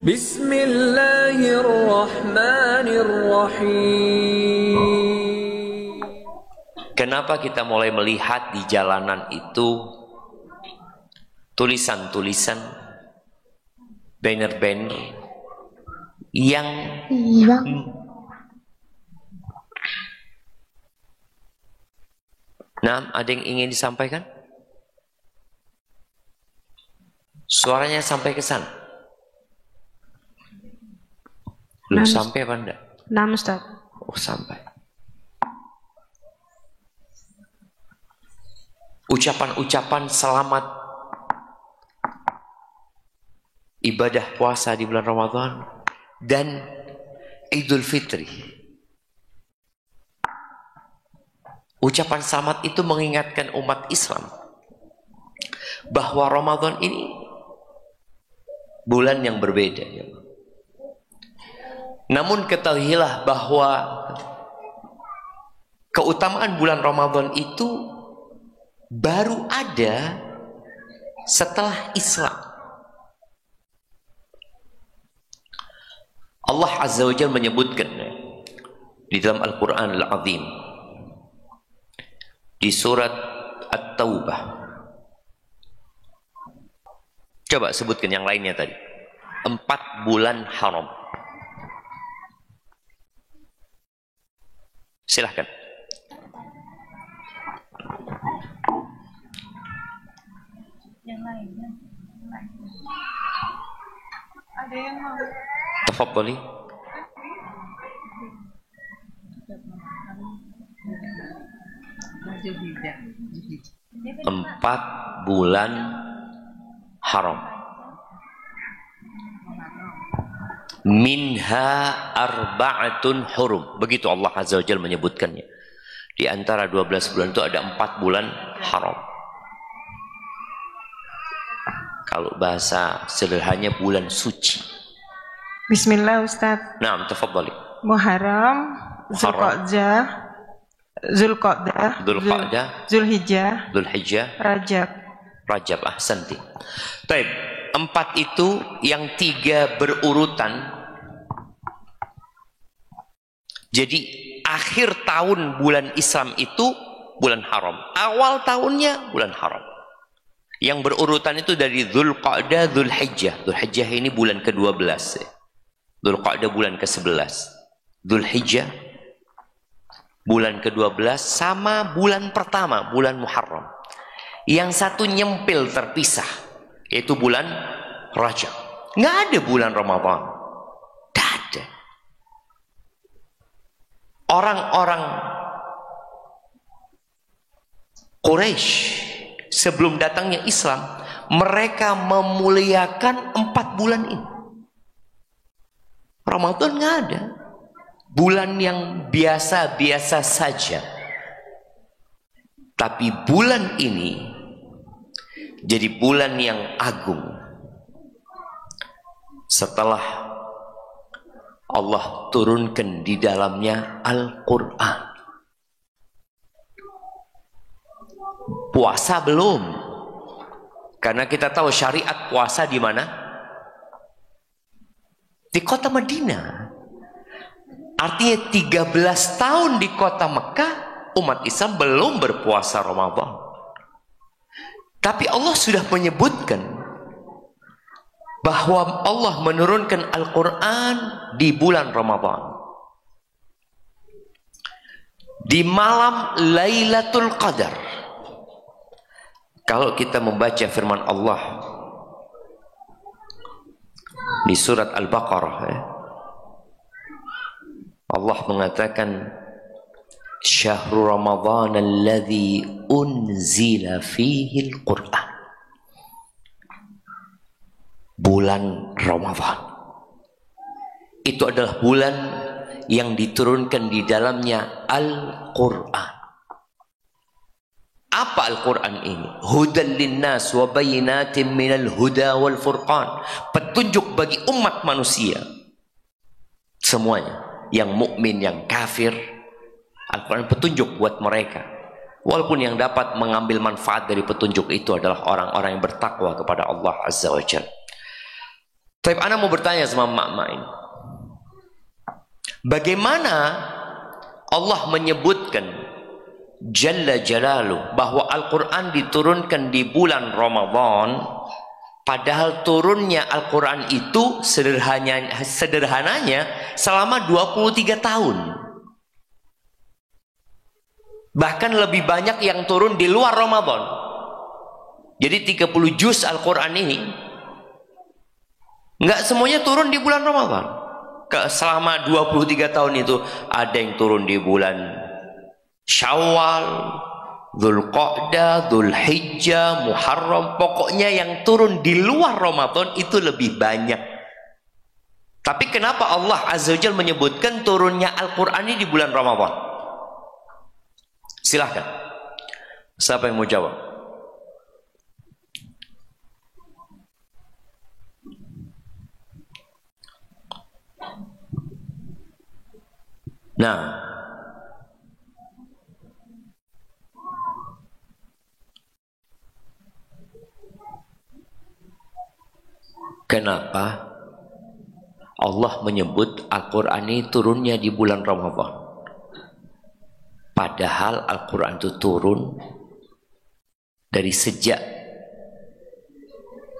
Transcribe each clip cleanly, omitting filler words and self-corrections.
Bismillahirrahmanirrahim. Kenapa kita mulai melihat di jalanan itu tulisan-tulisan, banner-banner yang Nah, ada yang ingin disampaikan? Suaranya sampai ke sana. Belum sampai apa enggak? Nah, Ustaz. Oh, sampai. Ucapan-ucapan selamat ibadah puasa di bulan Ramadan dan Idul Fitri. Ucapan selamat itu mengingatkan umat Islam bahwa Ramadan ini bulan yang berbeda. Namun ketahuilah bahwa keutamaan bulan Ramadan itu baru ada setelah Islam. Allah Azza wa Jalla menyebutkan di dalam Al-Quran Al-Azim di surat At-Taubah. Coba sebutkan yang lainnya tadi. 4 bulan haram. Silahkan. Yang lainnya. Ada yang mau. Tafadhali. Empat bulan haram. Minha arba'atun hurum. Begitu Allah Azza wa Jalla menyebutkannya. Di antara 12 bulan itu ada 4 bulan haram. Kalau bahasa sederhananya bulan suci. Bismillah Ustaz. Naam, tafadhali. Muharram, Zulqa'dah, Zulhijjah, Rajab. Ahsanti. Baik, 4 itu yang 3 berurutan. Jadi akhir tahun bulan Islam itu bulan haram. Awal tahunnya bulan haram. Yang berurutan itu dari Zulqa'dah, Zulhijjah. Zulhijjah ini bulan ke-12. Zulqa'dah bulan ke-11. Zulhijjah bulan ke-12 sama bulan pertama, bulan Muharram. Yang satu nyempil terpisah, yaitu bulan Rajab. Nggak ada bulan Ramadan. Nggak ada. Orang-orang Quraisy sebelum datangnya Islam, mereka memuliakan 4 bulan ini. Ramadan nggak ada. Bulan yang biasa-biasa saja. Tapi bulan ini jadi bulan yang agung. Setelah Allah turunkan di dalamnya Al-Quran. Puasa belum. Karena kita tahu syariat puasa di mana? Di kota Madinah. Artinya 13 tahun di kota Mekah, umat Islam belum berpuasa Ramadan. Tapi Allah sudah menyebutkan bahwa Allah menurunkan Al-Quran di bulan Ramadan. Di malam Lailatul Qadar. Kalau kita membaca firman Allah di surat Al-Baqarah, Allah mengatakan Syahrul Ramadhan alladhi unzila fihi al-Quran. Bulan Ramadan itu adalah bulan yang diturunkan di dalamnya Al-Quran. Apa Al-Quran ini? Hudan linnas wa bayinatin minal huda wal furqan. Petunjuk bagi umat manusia semuanya, yang mukmin, yang kafir. Al-Quran petunjuk buat mereka. Walaupun yang dapat mengambil manfaat dari petunjuk itu adalah orang-orang yang bertakwa kepada Allah Azza wa Jalla. Tapi ana mau bertanya sama mak-mak ini. Bagaimana Allah menyebutkan Jalla Jalaluh bahwa Al-Quran diturunkan di bulan Ramadan, padahal turunnya Al-Quran itu sederhananya selama 23 tahun. Bahkan lebih banyak yang turun di luar Ramadan. Jadi 30 juz Al-Quran ini nggak semuanya turun di bulan Ramadan. Selama 23 tahun itu ada yang turun di bulan Syawal, Dzulqa'dah, Dzulhijjah, Muharram. Pokoknya yang turun di luar Ramadan itu lebih banyak. Tapi kenapa Allah Azza wa Jalla menyebutkan turunnya Al-Quran ini di bulan Ramadan? Silahkan. Siapa yang mau jawab? Nah, kenapa Allah menyebut Al-Quran ini turunnya di bulan Ramadan? Padahal Al-Quran itu turun dari sejak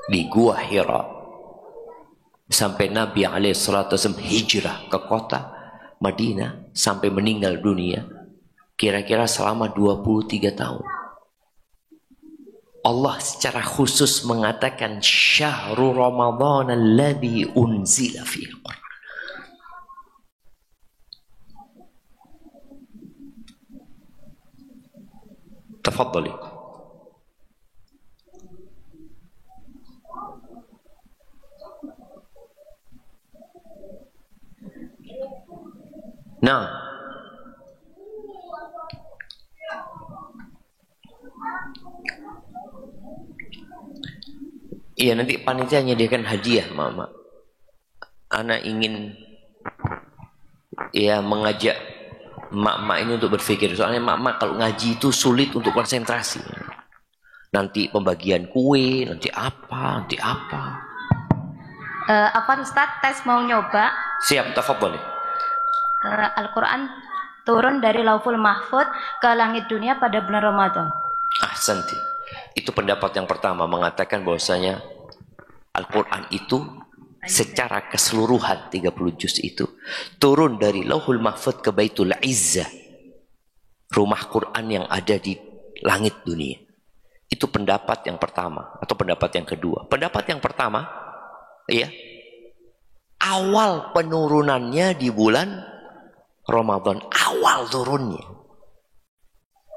di Gua Hira sampai Nabi SAW hijrah ke kota Madinah sampai meninggal dunia, kira-kira selama 23 tahun. Allah secara khusus mengatakan syahrul Ramadan alladzi unzila fihi al-Qur'an. Tafadhali. Nah, iya, nanti panitia menyediakan hadiah, Mama. Ana ingin ya mengajak mak-mak ini untuk berpikir. Soalnya mak-mak kalau ngaji itu sulit untuk konsentrasi. Nanti pembagian kue, nanti apa, nanti apa. Apa Ustaz, tes mau nyoba? Siap, tafadhali. Al-Quran turun dari Lauhul Mahfuz ke langit dunia pada bulan Ramadan. Ahsanti. Itu pendapat yang pertama, mengatakan bahwasanya Al-Quran itu secara keseluruhan 30 juz itu turun dari Lauhul Mahfuz ke Baitul Izzah, rumah Quran yang ada di langit dunia. Itu pendapat yang pertama atau pendapat yang kedua. Pendapat yang pertama, ya, awal penurunannya di bulan Ramadan, awal turunnya.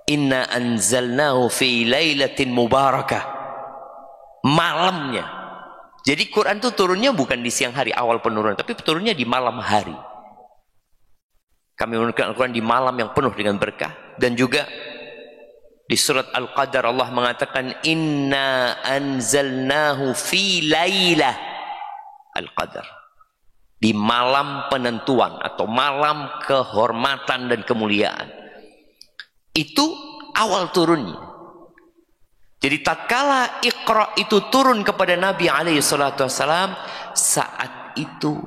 Inna anzalnahu fi lailatin mubarakah. Malamnya. Jadi Quran itu turunnya bukan di siang hari awal penurunan, tapi turunnya di malam hari. Kami menurunkan Al-Quran di malam yang penuh dengan berkah. Dan juga di surat Al-Qadar Allah mengatakan inna anzalnahu fi lailah Al-Qadar. Di malam penentuan atau malam kehormatan dan kemuliaan. Itu awal turunnya. Jadi tatkala Iqra itu turun kepada Nabi SAW, saat itu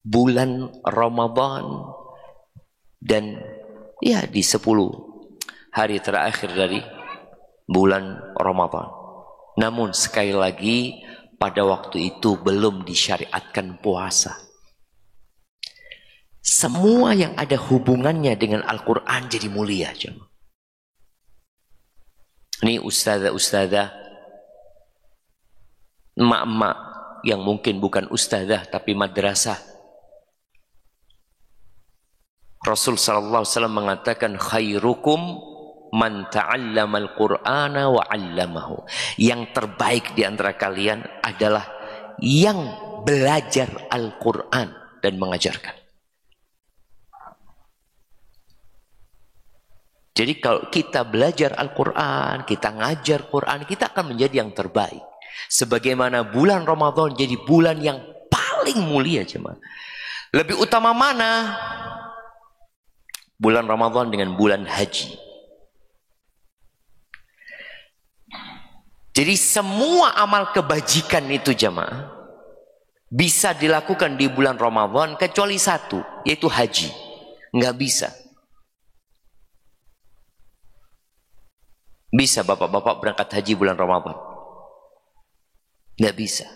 bulan Ramadan dan ya di 10 hari terakhir dari bulan Ramadan. Namun sekali lagi pada waktu itu belum disyariatkan puasa. Semua yang ada hubungannya dengan Al-Quran jadi mulia. Ini ustazah-ustazah, emak-emak yang mungkin bukan ustazah tapi madrasah. Rasul sallallahu alaihi wasallam mengatakan khairukum man ta'allama al-Qur'ana wa 'allamahu. Yang terbaik di antara kalian adalah yang belajar Al-Qur'an dan mengajarkan. Jadi kalau kita belajar Al-Qur'an, kita ngajar Qur'an, kita akan menjadi yang terbaik. Sebagaimana bulan Ramadan jadi bulan yang paling mulia, jemaah. Lebih utama mana? Bulan Ramadan dengan bulan haji. Jadi semua amal kebajikan itu jemaah bisa dilakukan di bulan Ramadan kecuali satu, yaitu haji. Nggak bisa. Bisa bapak-bapak berangkat haji bulan Ramadan? Nggak bisa.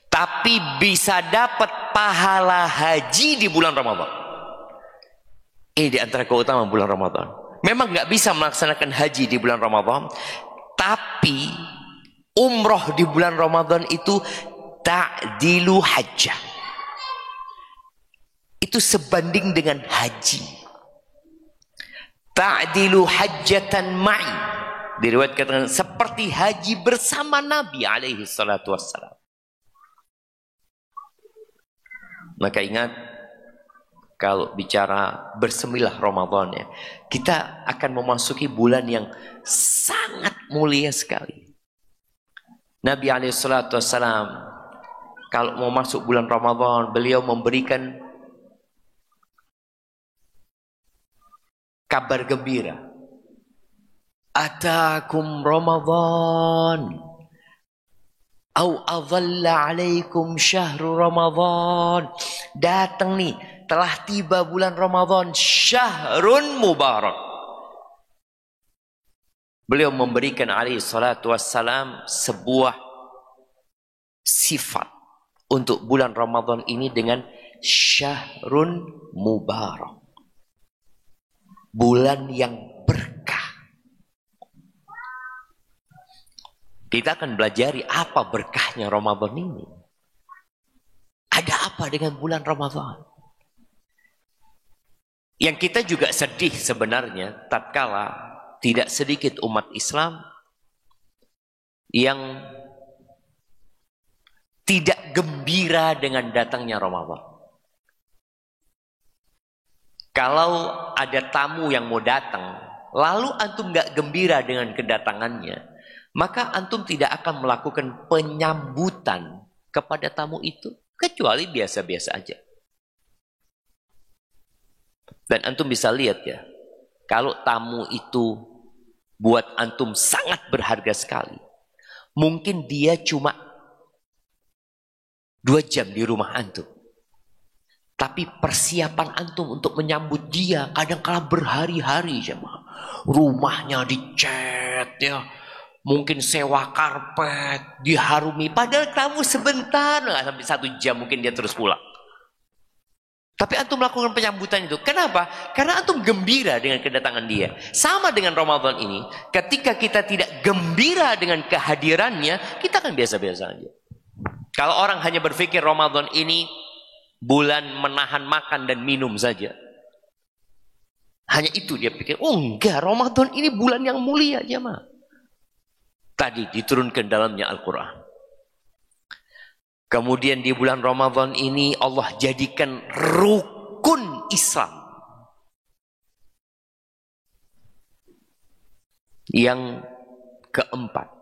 Tapi bisa dapat pahala haji di bulan Ramadan. Ini di antara keutamaan bulan Ramadan. Memang nggak bisa melaksanakan haji di bulan Ramadan, tapi umroh di bulan Ramadan itu ta'dilu hajjah. Itu sebanding dengan haji. Ta'dilu hajjatan ma'i. Diriwayatkan seperti haji bersama Nabi alaihi salatu wassalam. Maka ingat, kalau bicara bersemilah Ramadan ya, kita akan memasuki bulan yang sangat mulia sekali. Nabi alaihi salatu wassalam kalau mau masuk bulan Ramadan, beliau memberikan kabar gembira. Atakum Ramadan au adhalla alaikum syahru Ramadan. Datang nih, telah tiba bulan Ramadan, syahrun mubarak. Beliau memberikan alaihi salatu wassalam sebuah sifat untuk bulan Ramadan ini dengan syahrun mubarak. Bulan yang berkah. Kita akan belajari apa berkahnya Ramadan ini. Ada apa dengan bulan Ramadan? Yang kita juga sedih sebenarnya tatkala tidak sedikit umat Islam yang tidak gembira dengan datangnya Ramadan. Kalau ada tamu yang mau datang, lalu antum nggak gembira dengan kedatangannya, maka antum tidak akan melakukan penyambutan kepada tamu itu, kecuali biasa-biasa aja. Dan antum bisa lihat ya, kalau tamu itu buat antum sangat berharga sekali, mungkin dia cuma 2 jam di rumah antum. Tapi persiapan antum untuk menyambut dia kadang-kala berhari-hari, jemaah. Rumahnya dicat ya, mungkin sewa karpet, diharumi. Padahal kamu sebentar, nggak sampai 1 jam mungkin dia terus pulang. Tapi antum melakukan penyambutan itu. Kenapa? Karena antum gembira dengan kedatangan dia. Sama dengan Ramadan ini, ketika kita tidak gembira dengan kehadirannya, kita kan biasa-biasa aja. Kalau orang hanya berpikir Ramadan ini bulan menahan makan dan minum saja, hanya itu dia pikir. Oh enggak, Ramadan ini bulan yang mulia, jemaah. Tadi diturunkan dalamnya Al-Quran. Kemudian di bulan Ramadan ini Allah jadikan rukun Islam yang keempat.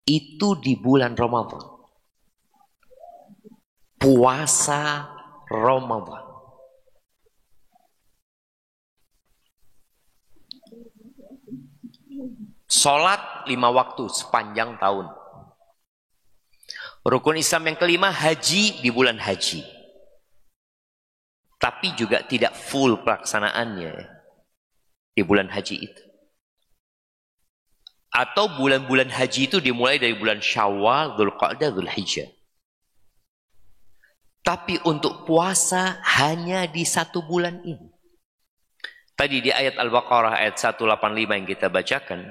Itu di bulan Ramadan. Puasa Ramadan. Salat 5 waktu sepanjang tahun. Rukun Islam yang kelima, haji di bulan haji. Tapi juga tidak full pelaksanaannya di bulan haji itu. Atau bulan-bulan haji itu dimulai dari bulan Syawal, Dzulqa'dah, Dzulhijjah. Tapi untuk puasa hanya di 1 bulan ini. Tadi di ayat Al-Baqarah ayat 185 yang kita bacakan,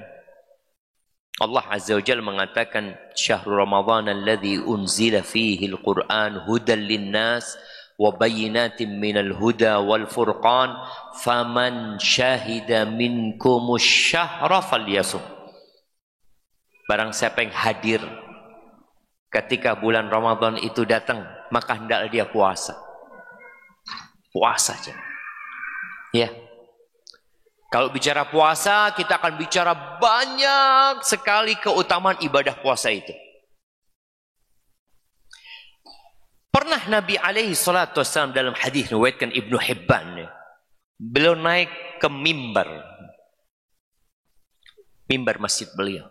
Allah Azza wa Jalla mengatakan, Syahrul Ramadan alladzi unzila fihi al-Qur'an hudan lin-nas wa bayyinatin minal huda wal furqan faman syahida minkumus syahra falyasum. Barang siapa yang hadir ketika bulan Ramadan itu datang, maka hendaklah dia puasa. Puasa saja. Ya. Kalau bicara puasa, kita akan bicara banyak sekali keutamaan ibadah puasa itu. Pernah Nabi alaihi salatu wassalam dalam hadis riwayatkan Ibnu Hibban, beliau naik ke mimbar masjid beliau.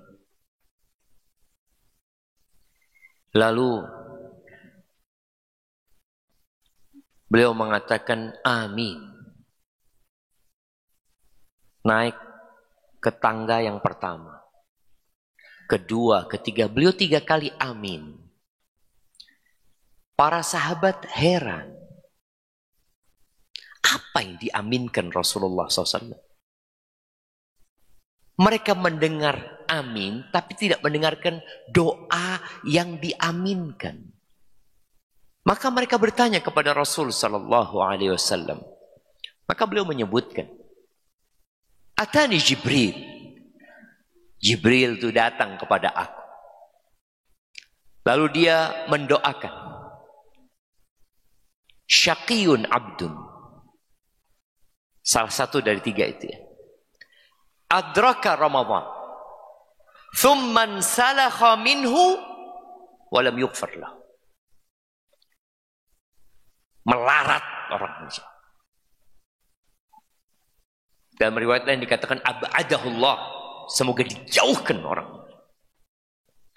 Lalu beliau mengatakan amin. Naik ke tangga yang pertama, kedua, ketiga. Beliau 3 kali amin. Para sahabat heran. Apa yang diaminkan Rasulullah SAW? Mereka mendengar amin, tapi tidak mendengarkan doa yang diaminkan. Maka mereka bertanya kepada Rasul Sallallahu Alaihi Wasallam. Maka beliau menyebutkan, Atani Jibril. Jibril itu datang kepada aku. Lalu dia mendoakan. Syaqiyun abdun. Salah satu dari 3 itu ya. Adraka Ramadan. Thumman salakha minhu walam yughfar lahu. Melarat orang ini. Dalam riwayat lain dikatakan ab'adahullah, semoga dijauhkan orang.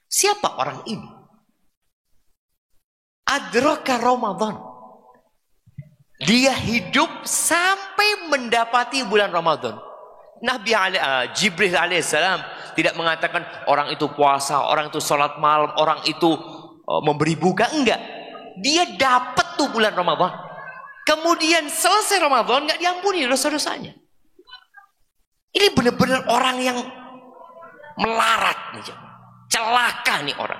Siapa orang ini? Adraka Ramadan. Dia hidup sampai mendapati bulan Ramadan. Jibril alaihissalam tidak mengatakan orang itu puasa, orang itu sholat malam, orang itu memberi buka. Enggak. Dia dapat tuh bulan Ramadan. Kemudian selesai Ramadan nggak diampuni dosa-dosanya. Ini benar-benar orang yang melarat nih, celaka nih orang.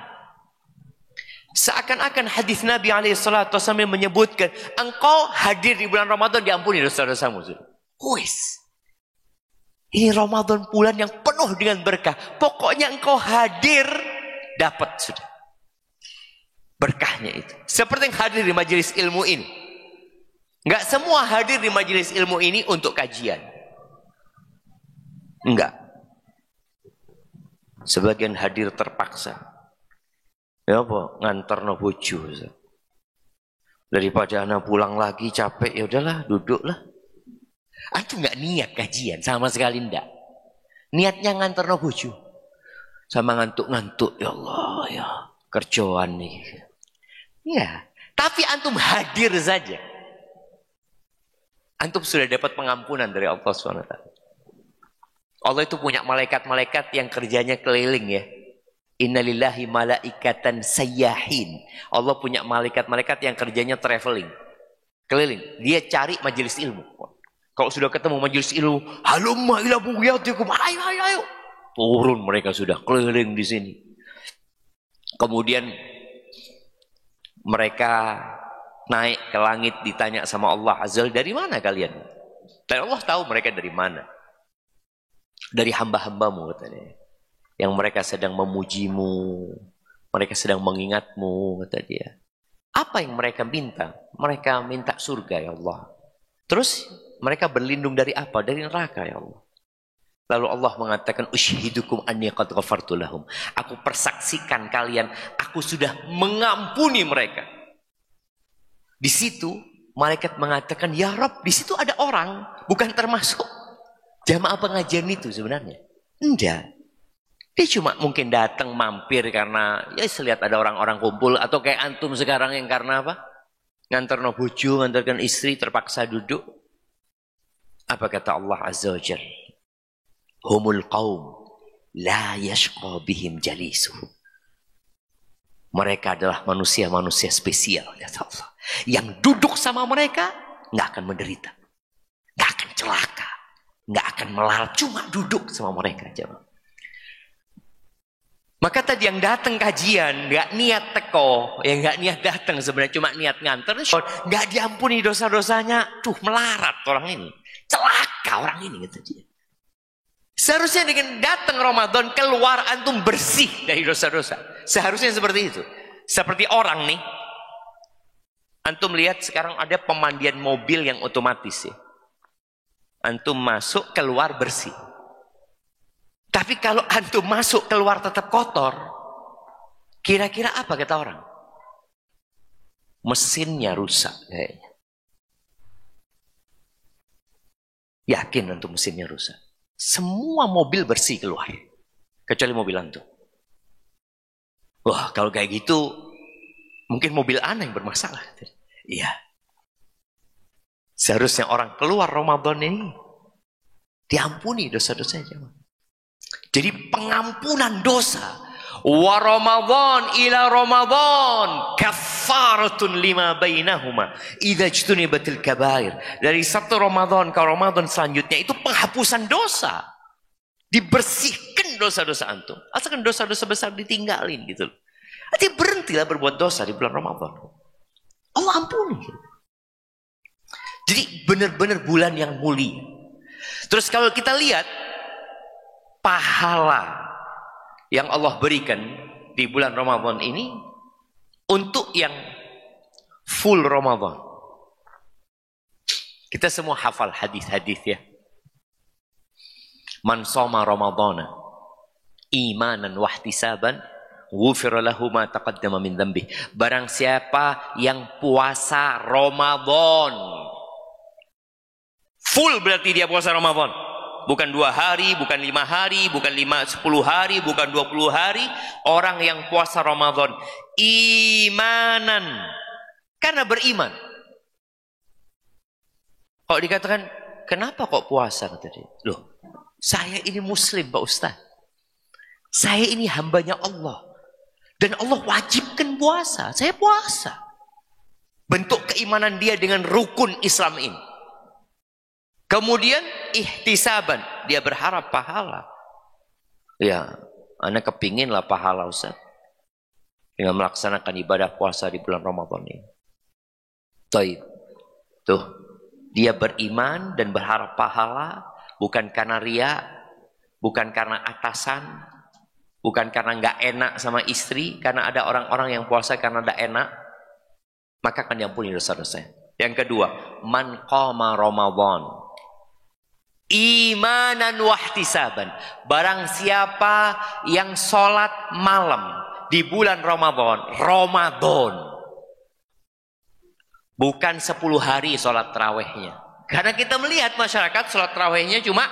Seakan-akan hadis Nabi SAW menyebutkan, engkau hadir di bulan Ramadan diampuni dosa-dosamu. Wis. Ini Ramadan bulan yang penuh dengan berkah. Pokoknya engkau hadir, dapat sudah. Berkahnya itu. Seperti yang hadir di majelis ilmu ini. Enggak semua hadir di majelis ilmu ini untuk kajian. Enggak. Sebagian hadir terpaksa. Ya apa? Ngantar no bojo. Daripada anak pulang lagi capek, ya udahlah, duduklah. Antum nggak niat kajian sama sekali ndak. Niatnya ngantar no bojo. Sama ngantuk-ngantuk, ya Allah ya, kerjaan nih. Ya, tapi antum hadir saja. Antum sudah dapat pengampunan dari Allah SWT. Allah itu punya malaikat-malaikat yang kerjanya keliling ya. Innalillahi malaikatan sayyahin. Allah punya malaikat-malaikat yang kerjanya traveling. Keliling. Dia cari majelis ilmu. Kalau sudah ketemu majelis ilmu, halumma ila buyatikum, ayo, ayo, ayo. Turun mereka sudah keliling di sini. Kemudian mereka naik ke langit, ditanya sama Allah Azza, dari mana kalian? Dan Allah tahu mereka dari mana. Dari hamba-hambamu katanya. Yang mereka sedang memujimu, mereka sedang mengingatmu, kata dia. Apa yang mereka minta? Mereka minta surga ya Allah. Terus mereka berlindung dari apa? Dari neraka ya Allah. Lalu Allah mengatakan, Ushidukum anni qad ghafartu lahum. Aku persaksikan kalian, aku sudah mengampuni mereka. Di situ malaikat mengatakan, ya Rabb, di situ ada orang, bukan termasuk jamaah pengajian itu sebenarnya. Enggak. Dia cuma mungkin datang mampir karena ya lihat ada orang-orang kumpul, atau kayak antum sekarang yang karena apa? Ngantar no bojo, ngantarkan istri, terpaksa duduk. Apa kata Allah Azza wa Jalla? Humul qaum la yashqa bihim jalisuhum. Mereka adalah manusia-manusia spesial, kata Allah. Yang duduk sama mereka nggak akan menderita, nggak akan celaka, nggak akan melarat, cuma duduk sama mereka aja. Maka tadi yang datang kajian nggak niat teko, yang nggak niat datang sebenarnya cuma niat nganter, nggak diampuni dosa-dosanya. Tuh melarat orang ini, celaka orang ini, kata dia. Seharusnya dengan datang Ramadan keluar antum bersih dari dosa-dosa. Seharusnya seperti itu. Seperti orang nih, antum lihat sekarang ada pemandian mobil yang otomatis ya. Antum masuk keluar bersih. Tapi kalau antum masuk keluar tetap kotor, kira-kira apa kata orang? Mesinnya rusak kayaknya. Yakin antum mesinnya rusak? Semua mobil bersih keluar, kecuali mobil antum. Wah, kalau kayak gitu Mungkin mobil Ana yang bermasalah. Iya. Seharusnya orang keluar Ramadan ini diampuni dosa-dosanya. Jadi pengampunan dosa. Wa Ramadan ila Ramadan kaffaratun lima bainahuma idza ijtunibatil kabair. Dari satu Ramadan ke Ramadan selanjutnya itu penghapusan dosa. Dibersihkan dosa-dosa antum. Asalkan dosa-dosa besar ditinggalin gitu. Jadi berhentilah berbuat dosa di bulan Ramadan. Allah ampuni. Jadi benar-benar bulan yang mulia. Terus kalau kita lihat pahala yang Allah berikan di bulan Ramadan ini untuk yang full Ramadan. Kita semua hafal hadis-hadis ya. Man shoma Ramadhana imanan wahtisaban ghufira lahu ma taqaddama min dzambi. Barang siapa yang puasa Ramadan full, berarti dia puasa Ramadan. Bukan 2 hari, bukan 5 hari, bukan 10 hari, bukan 20 hari. Orang yang puasa Ramadan imanan, karena beriman. Kalau dikatakan, kenapa kok puasa? Kata dia, loh, saya ini muslim Pak Ustaz. Saya ini hambanya Allah. Dan Allah wajibkan puasa. Saya puasa. Bentuk keimanan dia dengan rukun Islam ini. Kemudian ihtisaban, dia berharap pahala. Ya, Anda kepingin lah pahala Ustaz dengan melaksanakan ibadah puasa di bulan Ramadan ini. Tuh, dia beriman dan berharap pahala, bukan karena riya, bukan karena atasan, bukan karena nggak enak sama istri, karena ada orang-orang yang puasa karena nggak enak, maka akan diampuni dosa-dosanya. Yang kedua, man qama Ramadan imanan wahtisaban. Barang siapa yang sholat malam di bulan Ramadan, bukan 10 hari sholat tarawihnya. Karena kita melihat masyarakat sholat tarawihnya cuma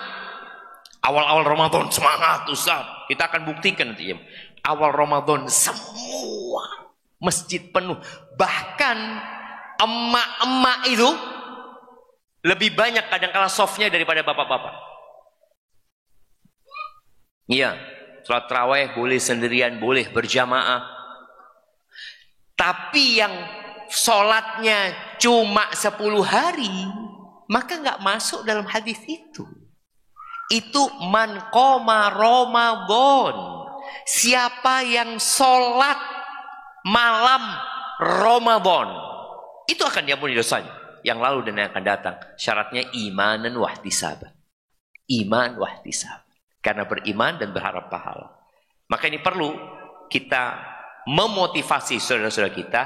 awal-awal Ramadan, semangat Ustaz. Kita akan buktikan nanti. Awal Ramadan semua masjid penuh. Bahkan emak-emak itu lebih banyak kadang-kala softnya daripada bapak-bapak. Iya, sholat tarawih boleh sendirian, boleh berjamaah. Tapi yang sholatnya cuma 10 hari, maka nggak masuk dalam hadis itu. Itu man qoma Ramadan. Siapa yang sholat malam Ramadan, itu akan diampuni dosanya yang lalu dan yang akan datang. Syaratnya imanan wahtisaban. Iman wahtisaban. Karena beriman dan berharap pahala. Maka ini perlu kita memotivasi saudara-saudara kita,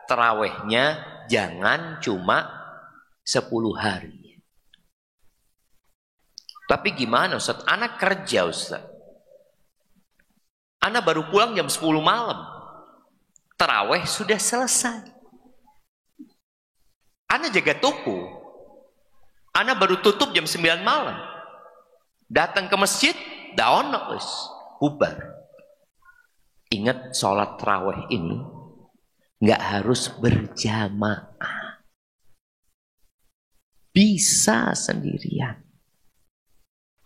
tarawihnya jangan cuma 10 hari. Tapi gimana Ustaz? Anak kerja Ustaz. Anak baru pulang jam 10 malam. Tarawih sudah selesai. Ana jaga toko. Ana baru tutup jam 9 malam. Datang ke masjid, daun wis bubar. Ingat sholat tarawih ini nggak harus berjamaah. Bisa sendirian.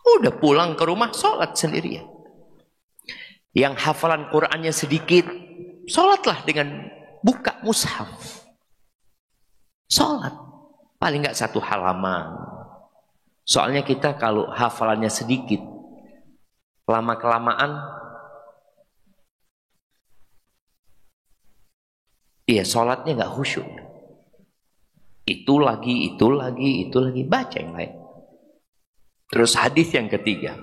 Udah pulang ke rumah sholat sendirian. Yang hafalan Qur'annya sedikit, sholatlah dengan buka mushaf. Sholat paling nggak 1 halaman. Soalnya kita kalau hafalannya sedikit, lama kelamaan, iya sholatnya nggak khusyuk. Itu lagi, baca yang lain. Terus hadis yang ketiga,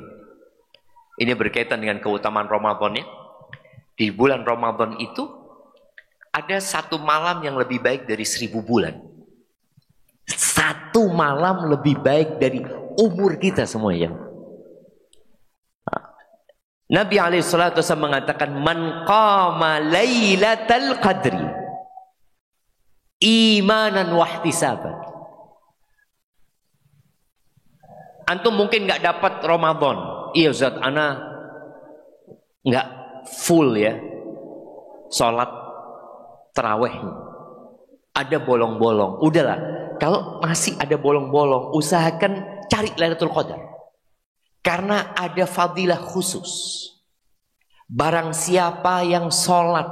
ini berkaitan dengan keutamaan Ramadan ya. Di bulan Ramadan itu ada 1 malam yang lebih baik dari 1000 bulan. 1 malam lebih baik dari umur kita semuanya. Nabi SAW mengatakan, man qama lailatal qadri imanan wahtisaban. Antum mungkin nggak dapat Ramadan. Iya Ustaz, ana nggak full ya sholat Taraweh. Ada bolong-bolong. Udahlah, kalau masih ada bolong-bolong, usahakan cari Lailatul Qadar. Karena ada fadilah khusus. Barang siapa yang sholat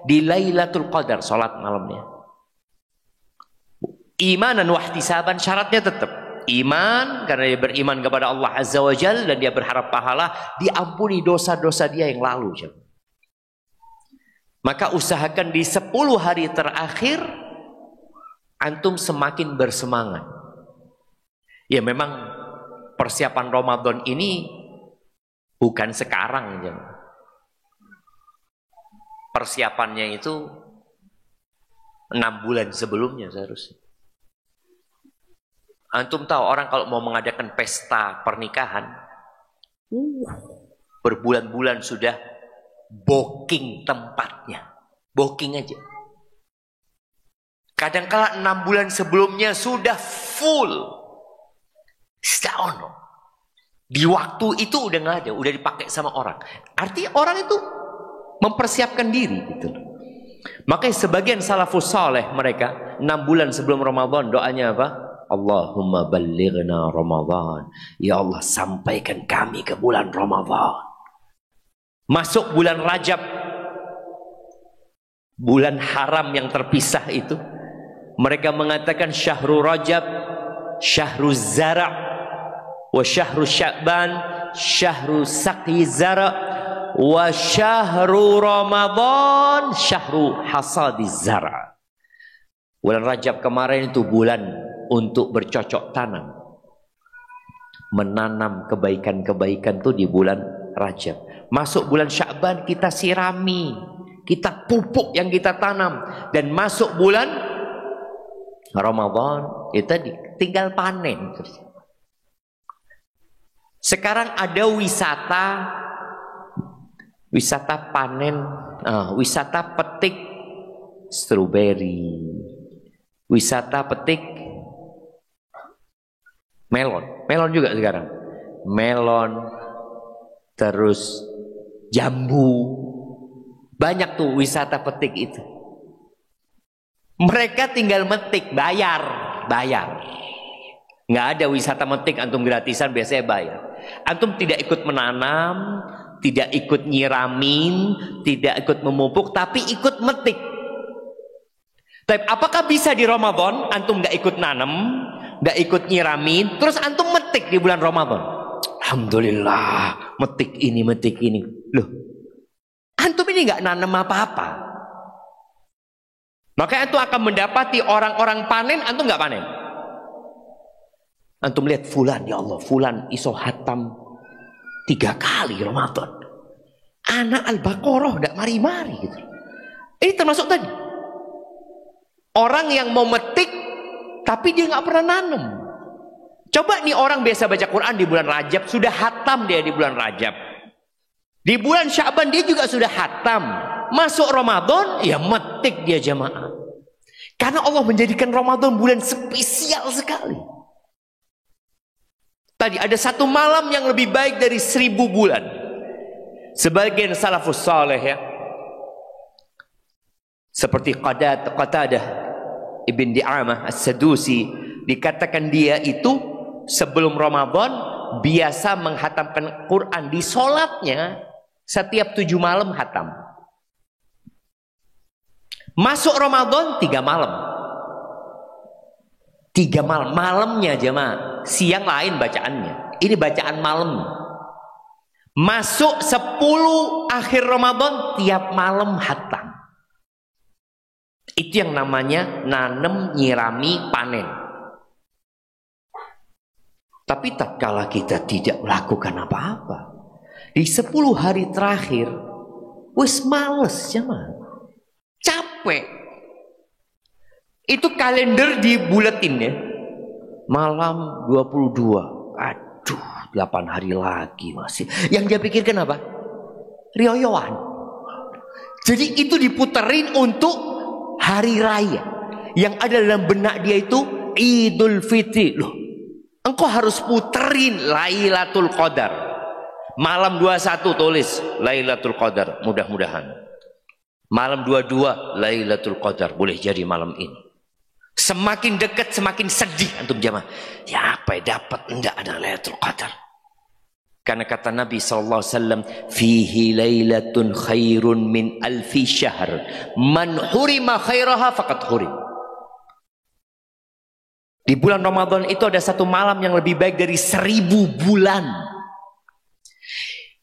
di Lailatul Qadar, sholat malamnya, imanan wahtisaban, syaratnya tetap iman, karena dia beriman kepada Allah Azza wa Jalla dan dia berharap pahala, diampuni dosa-dosa dia yang lalu. Maka usahakan di 10 hari terakhir antum semakin bersemangat. Ya memang persiapan Ramadan ini bukan sekarang. Persiapannya itu 6 bulan sebelumnya seharusnya. Antum tahu orang kalau mau mengadakan pesta pernikahan, berbulan-bulan sudah booking tempatnya. Booking aja. Kadang-kala 6 bulan sebelumnya sudah full. Setahun. Di waktu itu udah nggak ada, udah dipakai sama orang. Artinya orang itu mempersiapkan diri gitu. Makanya sebagian salafus saleh mereka 6 bulan sebelum Ramadan doanya apa? Allahumma ballighna Ramadan. Ya Allah, sampaikan kami ke bulan Ramadan. Masuk bulan Rajab, bulan haram yang terpisah itu, mereka mengatakan syahrul Rajab, syahrul zara', wa syahrul Sya'ban, syahrul saqi zara', wa syahrul Ramadan, syahrul hasadi zara'. Bulan Rajab kemarin itu bulan untuk bercocok tanam, menanam kebaikan-kebaikan tuh di bulan Rajab. Masuk bulan Sya'ban kita sirami, kita pupuk yang kita tanam, dan masuk bulan Ramadan kita tinggal panen. Sekarang ada wisata panen, wisata petik stroberi, wisata petik melon juga sekarang, melon, terus jambu, banyak tuh wisata petik itu. Mereka tinggal metik, bayar. Nggak ada wisata metik antum gratisan, biasanya bayar. Antum tidak ikut menanam, tidak ikut nyiramin, tidak ikut memupuk, tapi ikut metik. Tapi apakah bisa di Ramadan antum nggak ikut nanam, nggak ikut nyiramin, terus antum metik di bulan Ramadan? Alhamdulillah, metik ini. Loh, antum ini nggak nanam apa-apa. Maka antum akan mendapati orang-orang panen, antum nggak panen. Antum lihat fulan, ya Allah, fulan iso hatam 3 kali Ramadan. Anak Al-Baqarah nggak mari-mari gitu. Ini termasuk tadi. Orang yang mau metik, tapi dia nggak pernah nanam. Coba nih orang biasa baca Quran di bulan Rajab, sudah hatam dia di bulan Rajab. Di bulan Sya'ban dia juga sudah hatam. Masuk Ramadan, ya metik dia jamaah. Karena Allah menjadikan Ramadan bulan spesial sekali. Tadi ada 1 malam yang lebih baik dari 1000 bulan. Sebagian salafus saleh ya, seperti Qatadah Ibn Di'amah As-Sadusi, dikatakan dia itu sebelum Ramadan biasa menghatamkan Quran di sholatnya, setiap 7 malam hatam. Masuk Ramadan 3 malam. 3 malam, malamnya jemaah. Siang lain bacaannya. Ini bacaan malam. Masuk 10 akhir Ramadan tiap malam hatam. Itu yang namanya nanem, nyirami, panen. Tapi tatkala kita tidak melakukan apa-apa, di 10 hari terakhir wis males jemaah. Capek. Itu kalender dibuletin ya. Malam 22. Aduh, 8 hari lagi masih. Yang dia pikirkan apa? Rioyoan. Jadi itu diputerin untuk hari raya. Yang ada dalam benak dia itu Idul Fitri. Loh, engkau harus puterin Lailatul Qadar. Malam 21 tulis Lailatul Qadar, mudah-mudahan. Malam 22 Lailatul Qadar, boleh jadi malam ini. Semakin dekat semakin sedih antum jamaah. Ya apa ya dapat enggak ada Lailatul Qadar. Karena kata Nabi SAW, fihi lailatun khairun min alfi syahr. Man hurima khairaha faqad hurim. Di bulan Ramadan itu ada satu malam yang lebih baik dari 1000 bulan.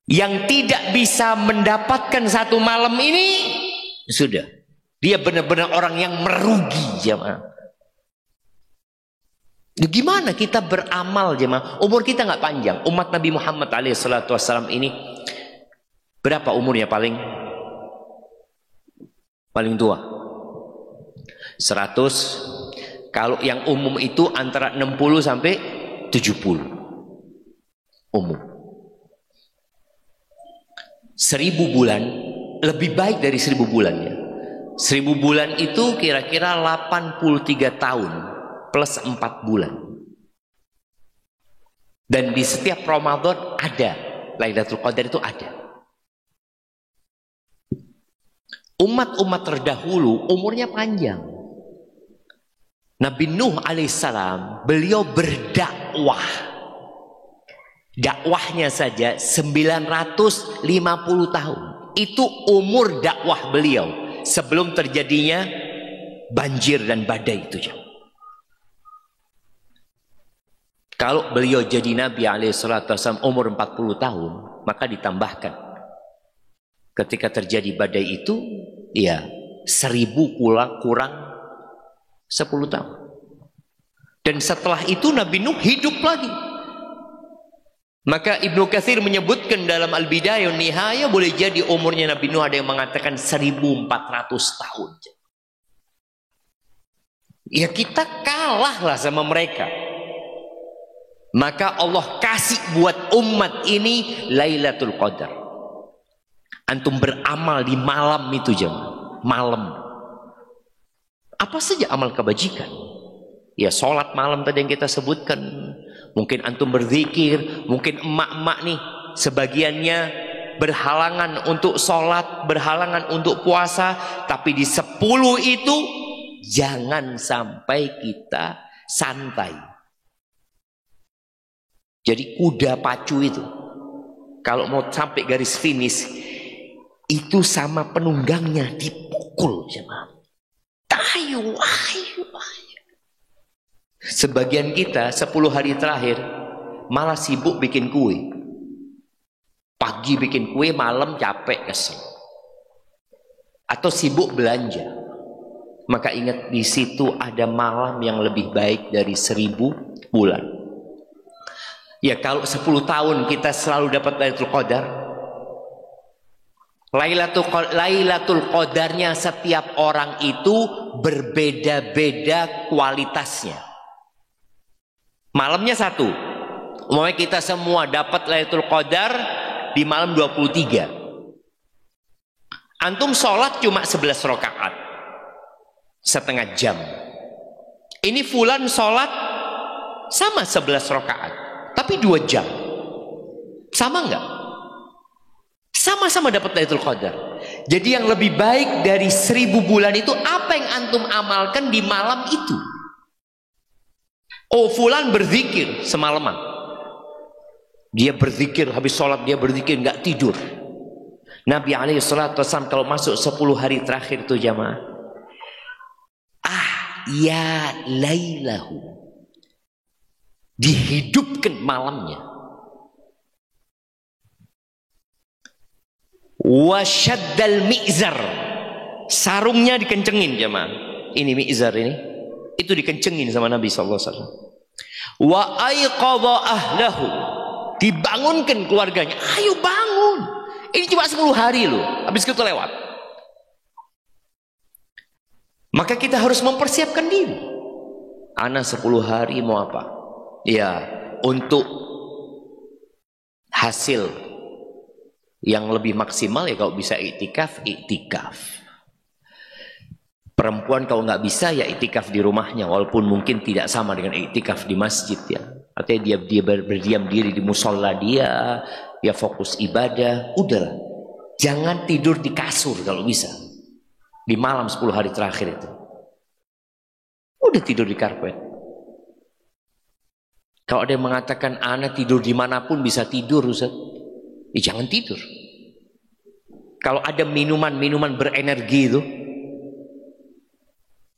Yang tidak bisa mendapatkan satu malam ini, sudah. Dia benar-benar orang yang merugi jemaah. Gimana kita beramal jemaah? Umur kita nggak panjang. Umat Nabi Muhammad SAW ini berapa umurnya paling tua? 100. Kalau yang umum itu antara 60 sampai 70. Umum. 1000 bulan lebih baik dari 1000 bulannya. 1000 bulan itu kira-kira 83 tahun. Plus 4 bulan. Dan di setiap Ramadan ada Lailatul Qadar, itu ada. Umat-umat terdahulu umurnya panjang. Nabi Nuh alaihissalam, beliau berdakwah. Dakwahnya saja 950 tahun. Itu umur dakwah beliau sebelum terjadinya banjir dan badai itu. Kalau beliau jadi Nabi SAW umur 40 tahun, maka ditambahkan. Ketika terjadi badai itu, ya 1000 kurang 10 tahun. Dan setelah itu Nabi Nuh hidup lagi. Maka Ibnu Katsir menyebutkan dalam Al-Bidayah wan Nihayah, boleh jadi umurnya Nabi Nuh ada yang mengatakan 1400 tahun. Ya kita kalah lah sama mereka. Maka Allah kasih buat umat ini Lailatul Qadar. Antum beramal di malam itu jemaah. Malam. Apa saja amal kebajikan. Ya sholat malam tadi yang kita sebutkan. Mungkin antum berzikir. Mungkin emak-emak nih sebagiannya berhalangan untuk sholat, berhalangan untuk puasa. Tapi di 10 itu jangan sampai kita santai. Jadi kuda pacu itu, kalau mau sampai garis finish, itu sama penunggangnya dipukul jemaah. Ayo. Sebagian kita 10 hari terakhir malah sibuk bikin kue. Pagi bikin kue, malam capek kesel. Atau sibuk belanja. Maka ingat, di situ ada malam yang lebih baik dari 1000 bulan. Ya kalau 10 tahun kita selalu dapat Lailatul Qadar. Lailatul Qadarnya setiap orang itu berbeda-beda kualitasnya. Malamnya satu. Umpamanya kita semua dapat Lailatul Qadar di malam 23. Antum sholat cuma 11 rakaat. Setengah jam. Ini fulan sholat sama 11 rakaat. Tapi 2 jam. Sama enggak? Sama-sama dapat Lailatul Qadar. Jadi yang lebih baik dari 1000 bulan itu apa yang antum amalkan di malam itu? Oh, fulan berzikir semalaman. Dia berzikir, habis sholat dia berzikir, enggak tidur. Nabi SAW kalau masuk 10 hari terakhir itu jamaah, ya lailahu, dihidupkan malamnya. Wasyaddal mi'zar, sarungnya dikencengin jemaah. Ini mi'zar ini, itu dikencengin sama Nabi SAW. Wa aiqadha ahlahu, dibangunkan keluarganya. Ayo bangun, ini cuma 10 hari loh, habis itu lewat. Maka kita harus mempersiapkan diri. Ana 10 hari mau apa? Ya, untuk hasil yang lebih maksimal ya kalau bisa iktikaf. Perempuan kalau nggak bisa ya iktikaf di rumahnya, walaupun mungkin tidak sama dengan iktikaf di masjid ya. Artinya dia berdiam diri di musola dia fokus ibadah. Udahlah, jangan tidur di kasur kalau bisa. Di malam 10 hari terakhir itu. Udah tidur di karpet. Kalau ada yang mengatakan ana tidur dimanapun bisa tidur Ustaz, jangan tidur. Kalau ada minuman-minuman berenergi itu,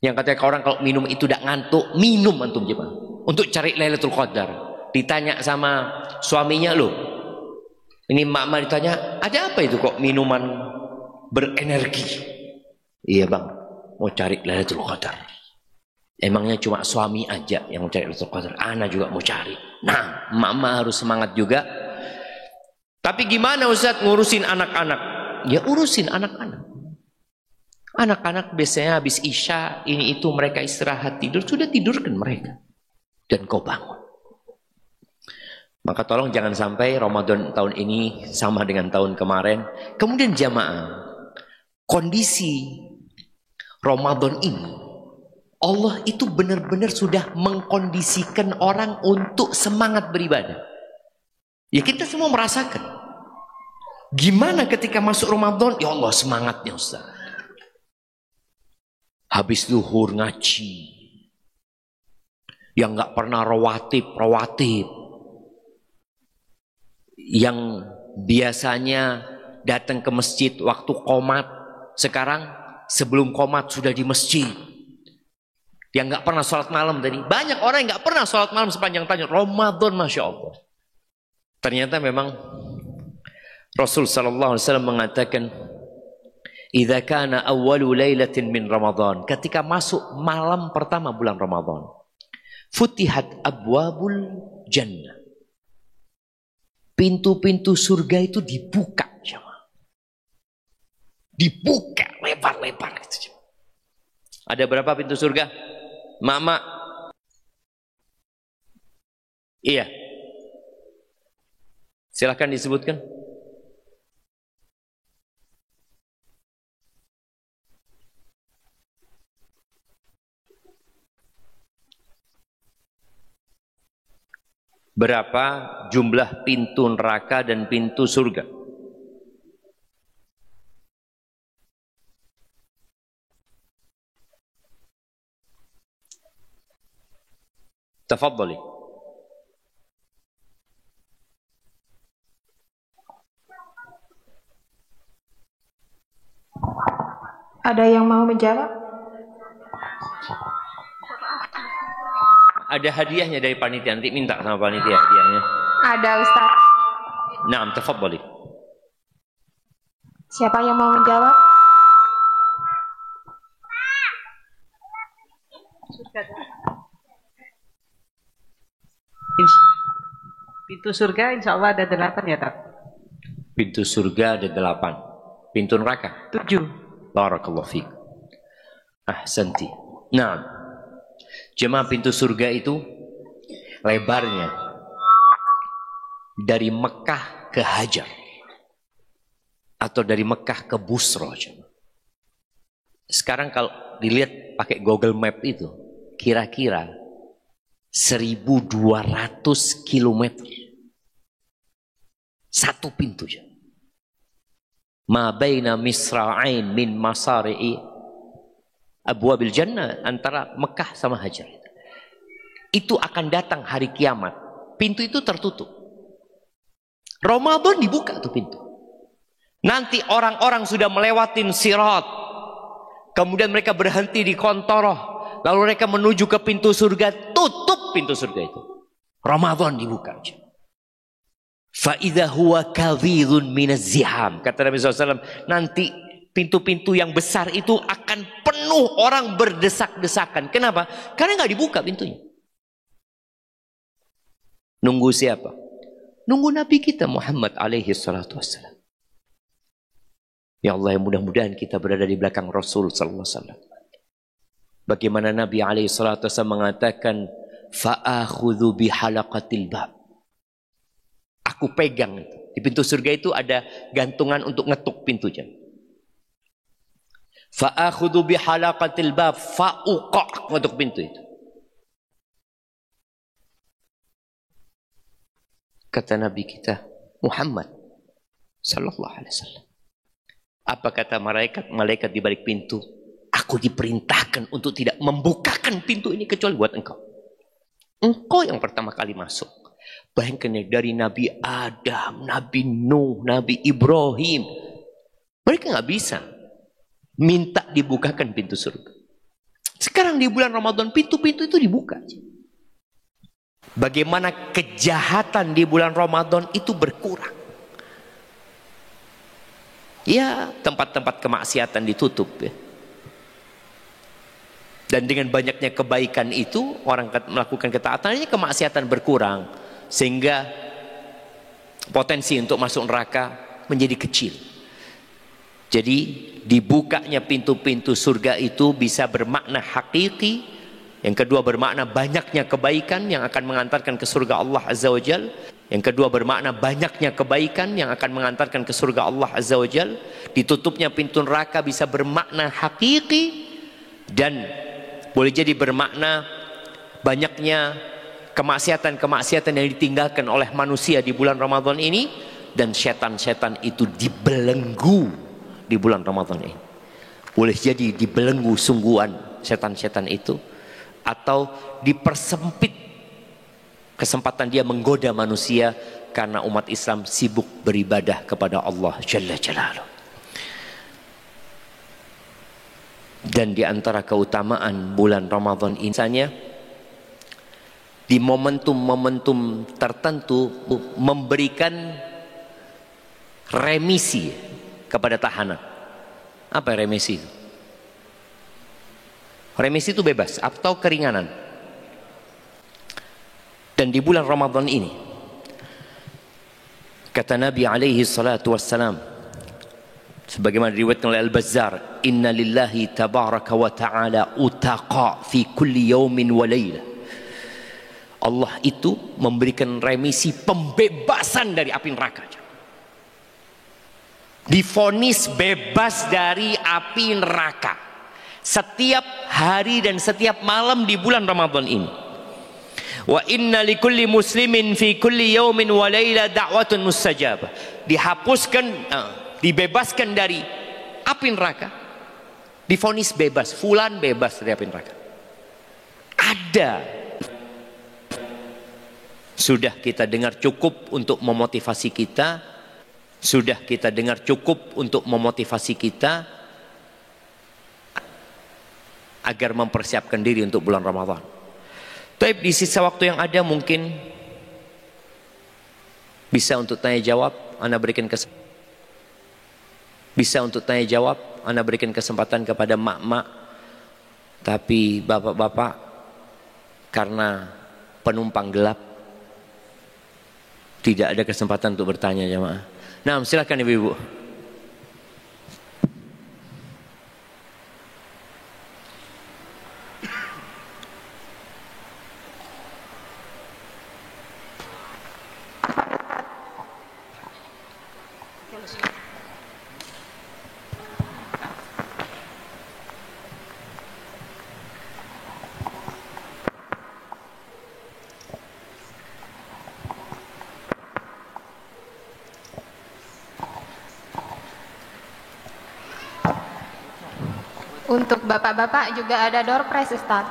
yang katanya orang kalau minum itu tidak ngantuk, minum antum jemaah. Untuk cari Lailatul Qadar. Ditanya sama suaminya, loh, ini mak-mak ditanya, ada apa itu kok minuman berenergi? Iya bang, mau cari Lailatul Qadar. Emangnya cuma suami aja yang mau cari Lailatul Qadar? Ana juga mau cari. Nah, mak-mak harus semangat juga. Tapi gimana Ustaz ngurusin anak-anak? Ya urusin anak-anak. Anak-anak biasanya habis isya, ini itu mereka istirahat tidur, sudah tidurkan mereka. Dan kau bangun. Maka tolong jangan sampai Ramadan tahun ini sama dengan tahun kemarin. Kemudian jamaah, kondisi Ramadan ini, Allah itu benar-benar sudah mengkondisikan orang untuk semangat beribadah. Ya kita semua merasakan. Gimana ketika masuk Ramadan, ya Allah semangatnya Ustaz. Habis zuhur ngaji. Yang nggak pernah rawatib. Yang biasanya datang ke masjid waktu qomat, sekarang sebelum qomat sudah di masjid. Yang nggak pernah sholat malam tadi, banyak orang yang nggak pernah sholat malam sepanjang tahun Ramadan, masya Allah. Ternyata memang Rasul Sallallahu Alaihi Wasallam mengatakan, "Idza kana awwalu lailatin min Ramadan," ketika masuk malam pertama bulan Ramadan, futihat abwabul jannah. Pintu-pintu surga itu dibuka, dibuka lebar-lebar. Ada berapa pintu surga? Mama? Iya. Silahkan disebutkan. Berapa jumlah pintu neraka dan pintu surga? Tafadhali. Ada yang mau menjawab? Ada hadiahnya dari panitia, nanti minta sama panitia hadiahnya. Ada Ustaz. Naam, tafadhali. Siapa yang mau menjawab? Pintu surga insya Allah ada 8 ya tak? Pintu surga ada 8. Pintu neraka 7. Barakallahu fiik. Ahsanti. Nah, jemaah, pintu surga itu lebarnya dari Mekah ke Hajar atau dari Mekah ke Busra. Sekarang kalau dilihat pakai Google Map itu, kira-kira 1.200 kilometer. Satu pintu. Ma baina misra'ain min masari'i abwabil jannah, antara Mekah sama Hajar. Itu akan datang hari kiamat. Pintu itu tertutup. Ramadan dibuka tuh pintu. Nanti orang-orang sudah melewatin sirat. Kemudian mereka berhenti di Qantharah. Lalu mereka menuju ke pintu surga, tutup pintu surga itu. Ramadan dibuka. Fa'idha huwa kadhidun minaz ziham. Kata Nabi SAW, nanti pintu-pintu yang besar itu akan penuh orang berdesak-desakan. Kenapa? Karena nggak dibuka pintunya. Nunggu siapa? Nunggu Nabi kita Muhammad alaihi salatu wassalam. Ya Allah, yang mudah-mudahan kita berada di belakang Rasul sallallahu alaihi wasallam. Bagaimana Nabi alaihi salatu wasallam mengatakan, fa'akhudhu bihalaqatil bab. Aku pegang itu. Di pintu surga itu ada gantungan untuk ngetuk pintunya. Fa'akhudhu bihalaqatil bab fa'uqa' ngetuk pintu itu. Kata Nabi kita Muhammad sallallahu alaihi wasallam. Apa kata malaikat di balik pintu? Aku diperintahkan untuk tidak membukakan pintu ini kecuali buat engkau. Engkau yang pertama kali masuk. Bayangkan ya, dari Nabi Adam, Nabi Nuh, Nabi Ibrahim. Mereka nggak bisa minta dibukakan pintu surga. Sekarang di bulan Ramadan pintu-pintu itu dibuka. Bagaimana kejahatan di bulan Ramadan itu berkurang. Ya, tempat-tempat kemaksiatan ditutup ya. Dan dengan banyaknya kebaikan itu, orang melakukan ketaatan, kemaksiatan berkurang. Sehingga potensi untuk masuk neraka menjadi kecil. Jadi dibukanya pintu-pintu surga itu bisa bermakna hakiki. Yang kedua bermakna banyaknya kebaikan yang akan mengantarkan ke surga Allah Azza wa Jal. Yang kedua bermakna banyaknya kebaikan yang akan mengantarkan ke surga Allah Azza wa Jal. Ditutupnya pintu neraka bisa bermakna hakiki. Dan boleh jadi bermakna banyaknya kemaksiatan-kemaksiatan yang ditinggalkan oleh manusia di bulan Ramadan ini. Dan setan-setan itu dibelenggu di bulan Ramadan ini. Boleh jadi dibelenggu sungguhan setan-setan itu. Atau dipersempit kesempatan dia menggoda manusia. Karena umat Islam sibuk beribadah kepada Allah Jalla Jalaluh. Dan di antara keutamaan bulan Ramadan ini, misalnya di momentum-momentum tertentu memberikan remisi kepada tahanan. Apa remisi itu? Remisi itu bebas atau keringanan. Dan di bulan Ramadan ini kata Nabi alaihi salatu wassalam, sebagaimana diriwayatkan oleh Al-Bazzar, inna lillahi tabaraka wa ta'ala utaqa fi kulli yawmin wa laylah. Allah itu memberikan remisi pembebasan dari api neraka. Divonis bebas dari api neraka setiap hari dan setiap malam di bulan Ramadan ini. Wa inna likulli muslimin fi kulli yawmin wa layla da'watun mustajabah. Dihapuskan, dibebaskan dari api neraka, divonis bebas, fulan bebas dari api neraka. Ada. Sudah kita dengar cukup untuk memotivasi kita. Sudah kita dengar cukup untuk memotivasi kita agar mempersiapkan diri untuk bulan Ramadan. Tapi di sisa waktu yang ada mungkin bisa untuk tanya jawab. Anda berikan kesempatan. Bisa untuk tanya jawab. Anda berikan kesempatan kepada mak-mak. Tapi bapak-bapak karena penumpang gelap tidak ada kesempatan untuk bertanya jemaah. Nah, silakan ibu-ibu. Untuk bapak-bapak juga ada door prize, Ustaz.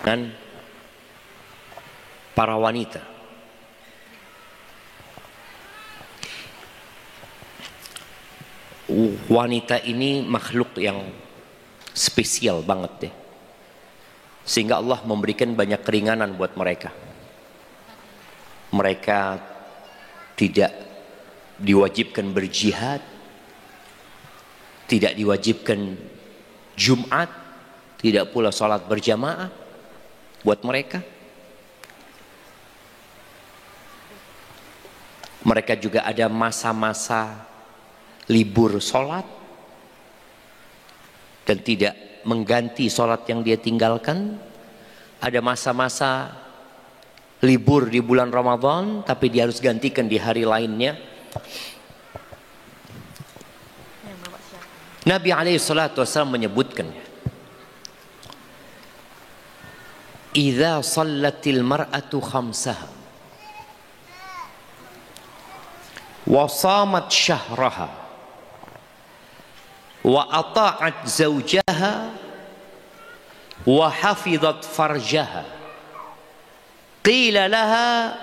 Dan para wanita. Wanita ini makhluk yang spesial banget deh. Sehingga Allah memberikan banyak keringanan buat mereka. Mereka tidak diwajibkan berjihad, tidak diwajibkan Jumat, tidak pula sholat berjamaah buat mereka. Mereka juga ada masa-masa libur sholat dan tidak mengganti sholat yang dia tinggalkan. Ada masa-masa libur di bulan Ramadan tapi dia harus gantikan di hari lainnya. Nabi SAW menyebutkan, "Idza shallatil mar'atu khamsaha wa shamat syahraha wa ata'at zawjaha wa hafizat farjaha qila laha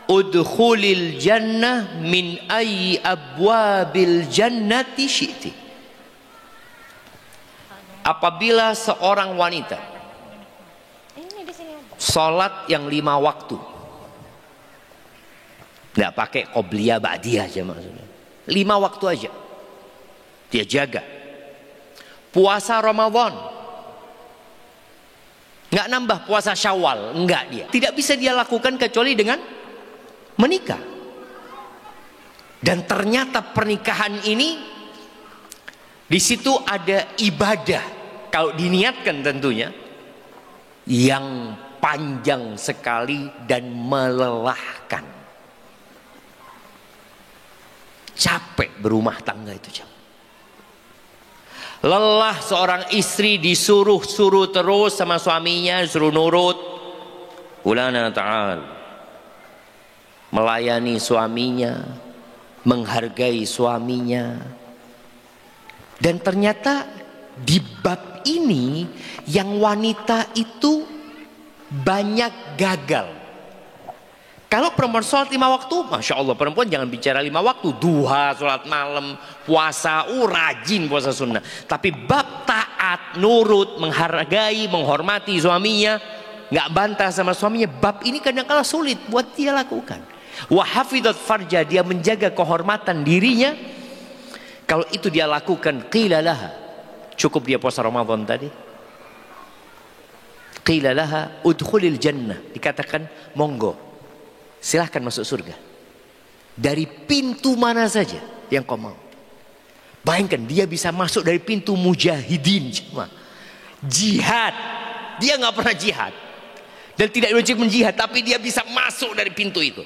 udkhulil jannah min ayyi abwabil jannati syi'ti. Apabila seorang wanita salat yang 5 waktu, nggak pakai qobliyah ba'diyah aja maksudnya, 5 waktu aja dia jaga, puasa Ramadan, nggak nambah puasa Syawal, enggak, dia tidak bisa dia lakukan kecuali dengan menikah. Dan ternyata pernikahan ini di situ ada ibadah, kalau diniatkan tentunya, yang panjang sekali dan melelahkan. Capek berumah tangga itu, lelah seorang istri disuruh terus sama suaminya, disuruh nurut, ulana ta'al, melayani suaminya, menghargai suaminya. Dan ternyata di bab ini yang wanita itu banyak gagal. Kalau perempuan sholat 5 waktu, Masya Allah, perempuan jangan bicara 5 waktu, duha, sholat malam, puasa, rajin puasa sunnah. Tapi bab taat, nurut, menghargai, menghormati suaminya, nggak bantah sama suaminya, bab ini kadang-kala sulit buat dia lakukan. Wa hafizat farja, dia menjaga kehormatan dirinya. Kalau itu dia lakukan, qila laha, cukup dia puasa Ramadan tadi, qila laha udkhulil jannah, dikatakan monggo, silahkan masuk surga dari pintu mana saja yang kau mau. Bayangkan dia bisa masuk dari pintu mujahidin, jihad. Dia nggak pernah jihad dan tidak wajib menjihad, tapi dia bisa masuk dari pintu itu.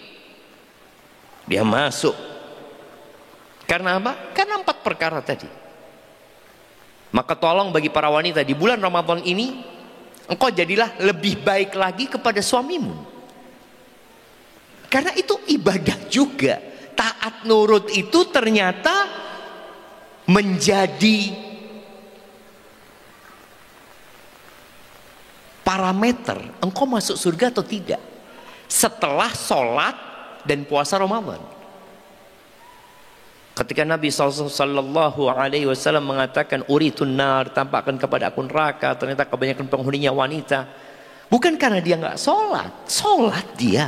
Dia masuk karena apa? Karena 4 perkara tadi. Maka tolong bagi para wanita di bulan Ramadan ini, engkau jadilah lebih baik lagi kepada suamimu. Karena itu ibadah juga. Taat nurut itu ternyata menjadi parameter engkau masuk surga atau tidak setelah sholat dan puasa Ramadan. Ketika Nabi Sallallahu Alaihi Wasallam mengatakan uritun nar, tampakkan kepada aku neraka, ternyata kebanyakan penghuninya wanita. Bukan karena dia nggak sholat, sholat dia,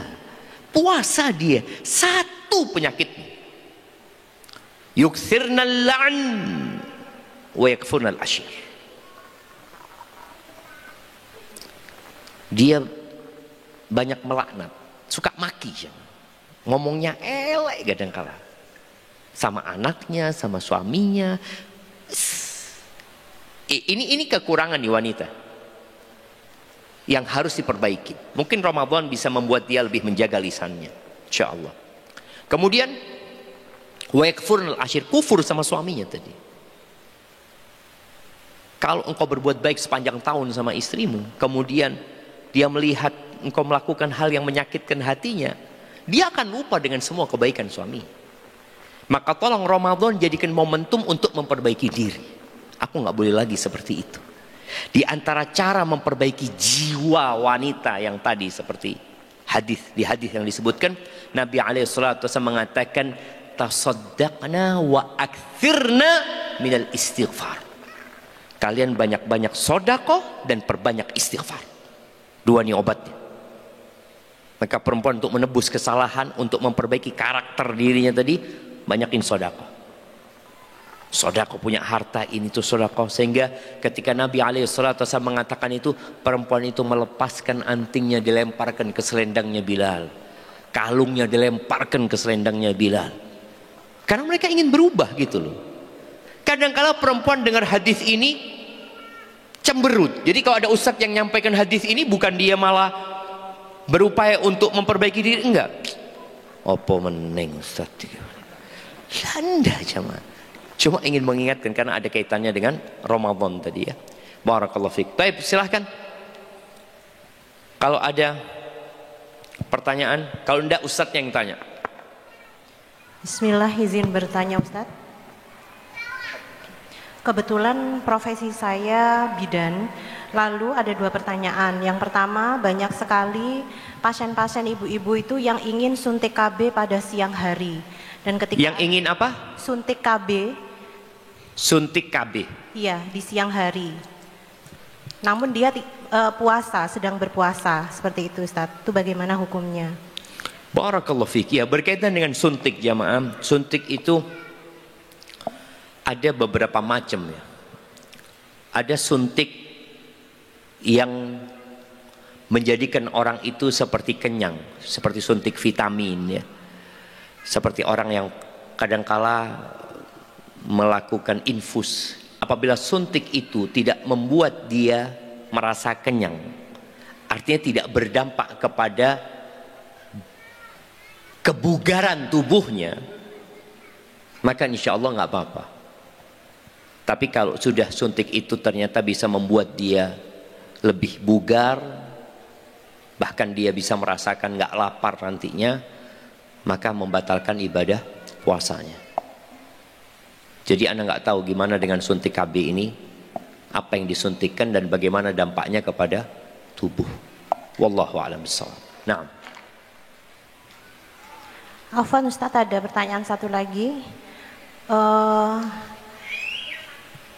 puasa dia, satu penyakitnya, yukthirnal la'n wa yakfurnal ashir. Dia banyak melaknat, suka maki, ngomongnya elek kadang-kala sama anaknya, sama suaminya. Ini kekurangan di wanita yang harus diperbaiki. Mungkin Ramadan bisa membuat dia lebih menjaga lisannya, insyaallah. Kemudian wa yakfurnal ashir, kufur sama suaminya tadi. Kalau engkau berbuat baik sepanjang tahun sama istrimu, kemudian dia melihat engkau melakukan hal yang menyakitkan hatinya, dia akan lupa dengan semua kebaikan suami. Maka tolong Ramadan jadikan momentum untuk memperbaiki diri. Aku nggak boleh lagi seperti itu. Di antara cara memperbaiki jiwa wanita yang tadi seperti di hadis yang disebutkan, Nabi SAW mengatakan tasaddaqna wa akthirna minal istighfar. Kalian banyak-banyak sedekah dan perbanyak istighfar. 2 ini obatnya. Maka perempuan untuk menebus kesalahan, untuk memperbaiki karakter dirinya tadi, banyakin sedekah. Sedekah, punya harta ini tuh sedekah, sehingga ketika Nabi SAW mengatakan itu, perempuan itu melepaskan antingnya, dilemparkan ke selendangnya Bilal, kalungnya dilemparkan ke selendangnya Bilal, karena mereka ingin berubah gitu loh. Kadang-kala perempuan dengar hadis ini cemberut. Jadi kalau ada ustadz yang nyampaikan hadis ini, bukan dia malah berupaya untuk memperbaiki diri, enggak. Opo meneng ustadz, Anda cuma ingin mengingatkan karena ada kaitannya dengan Ramadan tadi ya. Barakallahu fiik. Baik, silahkan. Kalau ada pertanyaan, kalau enggak Ustadz yang tanya. Bismillah, izin bertanya Ustadz. Kebetulan profesi saya bidan, lalu ada 2 pertanyaan. Yang pertama, banyak sekali pasien-pasien ibu-ibu itu yang ingin suntik KB pada siang hari. Dan ketika Yang ingin apa? suntik KB, Suntik KB. iya, di siang hari. Namun dia puasa, sedang berpuasa, seperti itu Ustaz. Itu bagaimana hukumnya? Barakallahu fiik. Ya, berkaitan dengan suntik jamaah. Suntik itu ada beberapa macam ya. Ada suntik yang menjadikan orang itu seperti kenyang, seperti suntik vitamin ya. Seperti orang yang kadangkala melakukan infus. Apabila suntik itu tidak membuat dia merasa kenyang, artinya tidak berdampak kepada kebugaran tubuhnya, maka insya Allah nggak apa-apa. Tapi kalau sudah suntik itu ternyata bisa membuat dia lebih bugar, bahkan dia bisa merasakan nggak lapar nantinya, maka membatalkan ibadah puasanya. Jadi Anda nggak tahu gimana dengan suntik KB ini, apa yang disuntikkan dan bagaimana dampaknya kepada tubuh. Wallahu a'lam bishawab. Naam. Afwan Ustaz, ada pertanyaan satu lagi.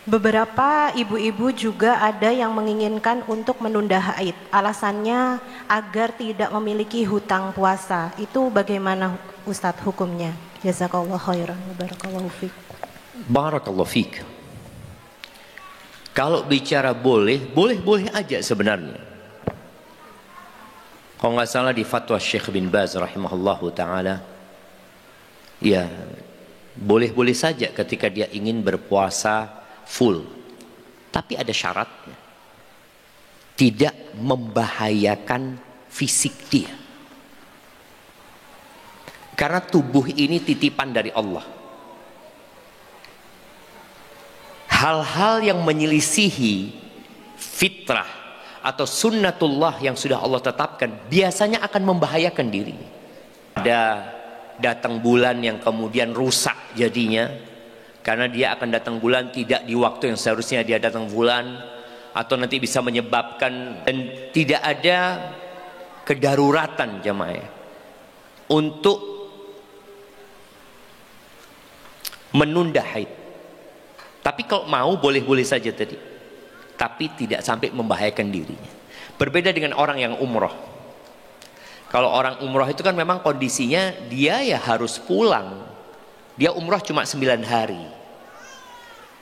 Beberapa ibu-ibu juga ada yang menginginkan untuk menunda haid. Alasannya agar tidak memiliki hutang puasa. Itu bagaimana Ustadz hukumnya? Jazakallahu khairan wa barakallahu fiik. Barakallahu fiik. Kalau bicara boleh aja sebenarnya. Kalau nggak salah di fatwa Syekh bin Baz rahimahullahu ta'ala, ya boleh saja ketika dia ingin berpuasa full, tapi ada syaratnya, tidak membahayakan fisik dia, karena tubuh ini titipan dari Allah. Hal-hal yang menyelisihi fitrah atau sunnatullah yang sudah Allah tetapkan biasanya akan membahayakan diri. Ada datang bulan yang kemudian rusak jadinya, karena dia akan datang bulan tidak di waktu yang seharusnya dia datang bulan, atau nanti bisa menyebabkan, dan tidak ada kedaruratan jamaah untuk menunda haid. Tapi kalau mau boleh saja tadi, tapi tidak sampai membahayakan dirinya. Berbeda dengan orang yang umroh. Kalau orang umroh itu kan memang kondisinya dia ya harus pulang. Dia umroh cuma 9 hari.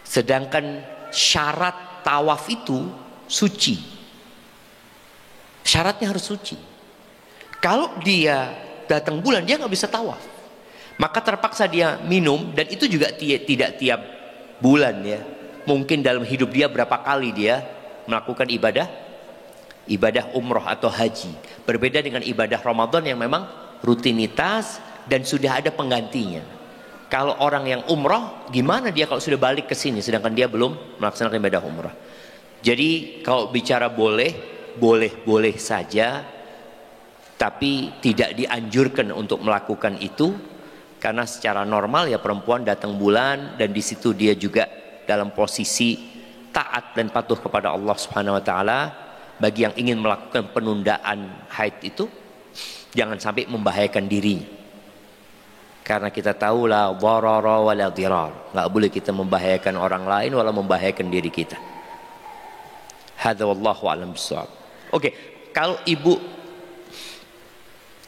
Sedangkan syarat tawaf itu suci. Syaratnya harus suci. Kalau dia datang bulan dia nggak bisa tawaf. Maka terpaksa dia minum, dan itu juga tidak tiap bulan ya. Mungkin dalam hidup dia berapa kali dia melakukan ibadah umroh atau haji. Berbeda dengan ibadah Ramadan yang memang rutinitas dan sudah ada penggantinya. Kalau orang yang umroh, gimana dia kalau sudah balik ke sini sedangkan dia belum melaksanakan ibadah umroh. Jadi kalau bicara boleh saja, tapi tidak dianjurkan untuk melakukan itu. Karena secara normal ya perempuan datang bulan dan di situ dia juga dalam posisi taat dan patuh kepada Allah Subhanahu wa taala. Bagi yang ingin melakukan penundaan haid itu jangan sampai membahayakan dirinya. Karena kita tahu la dharara wa la dhirar. Enggak boleh kita membahayakan orang lain wala membahayakan diri kita. Hadza wallahu a'lam bissawab. Oke, kalau ibu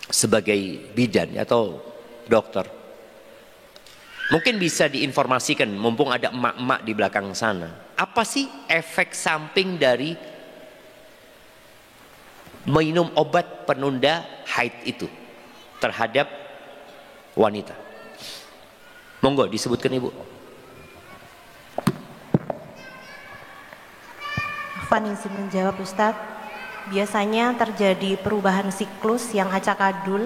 sebagai bidan atau dokter, mungkin bisa diinformasikan, mumpung ada emak-emak di belakang sana, apa sih efek samping dari minum obat penunda haid itu terhadap wanita? Monggo disebutkan ibu. Afwan izin menjawab Ustadz. Biasanya terjadi perubahan siklus yang acak-adul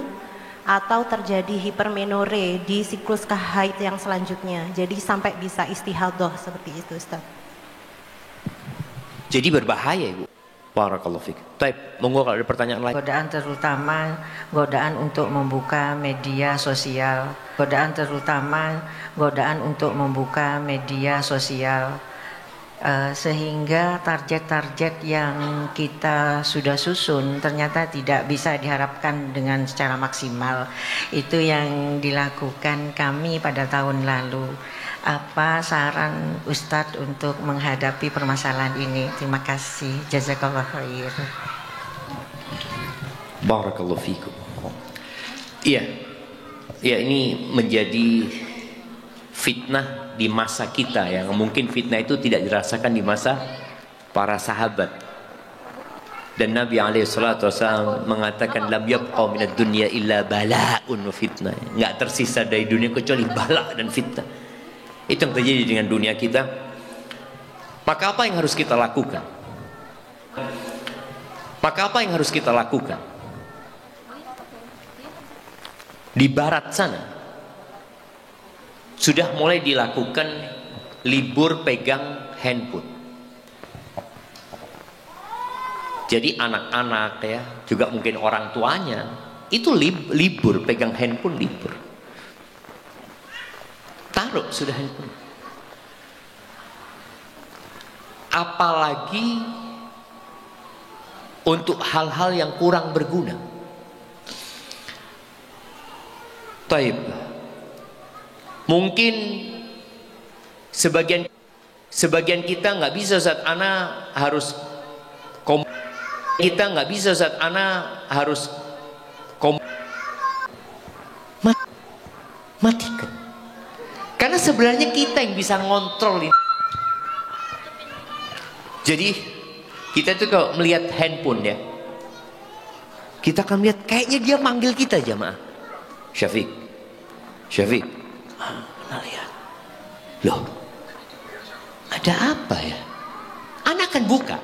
atau terjadi hipermenore di siklus haid yang selanjutnya. Jadi sampai bisa istihadah seperti itu Ustaz. Jadi berbahaya ibu. Barakallahu fiik. Baik, monggo kalau ada pertanyaan lain. Godaan terutama godaan untuk membuka media sosial. Godaan terutama godaan untuk membuka media sosial. sehingga target-target yang kita sudah susun ternyata tidak bisa diharapkan dengan secara maksimal. Itu yang dilakukan kami pada tahun lalu. Apa saran Ustadz untuk menghadapi permasalahan ini? Terima kasih. Jazakallah khair. Barakallahu fikum. Iya. Ya, ini menjadi fitnah di masa kita, yang mungkin fitnah itu tidak dirasakan di masa para sahabat. Dan Nabi SAW mengatakan lam yabqa minad dunya illa bala'un wa fitnah. Enggak tersisa dari dunia kecuali bala dan fitnah. Itu yang terjadi dengan dunia kita. Maka apa yang harus kita lakukan? Di barat sana sudah mulai dilakukan libur pegang handphone. Jadi anak-anak ya, juga mungkin orang tuanya itu libur pegang handphone, libur. Taruh sudah handphone. Apalagi untuk hal-hal yang kurang berguna. Taib. Mungkin sebagian kita nggak bisa saat ana harus matikan. Karena sebenarnya kita yang bisa ngontrol ini. Jadi kita tuh kalau melihat handphone ya, kita akan lihat kayaknya dia manggil kita, jamaah. Syafiq, kenal ya. Loh, ada apa ya? Anak akan buka.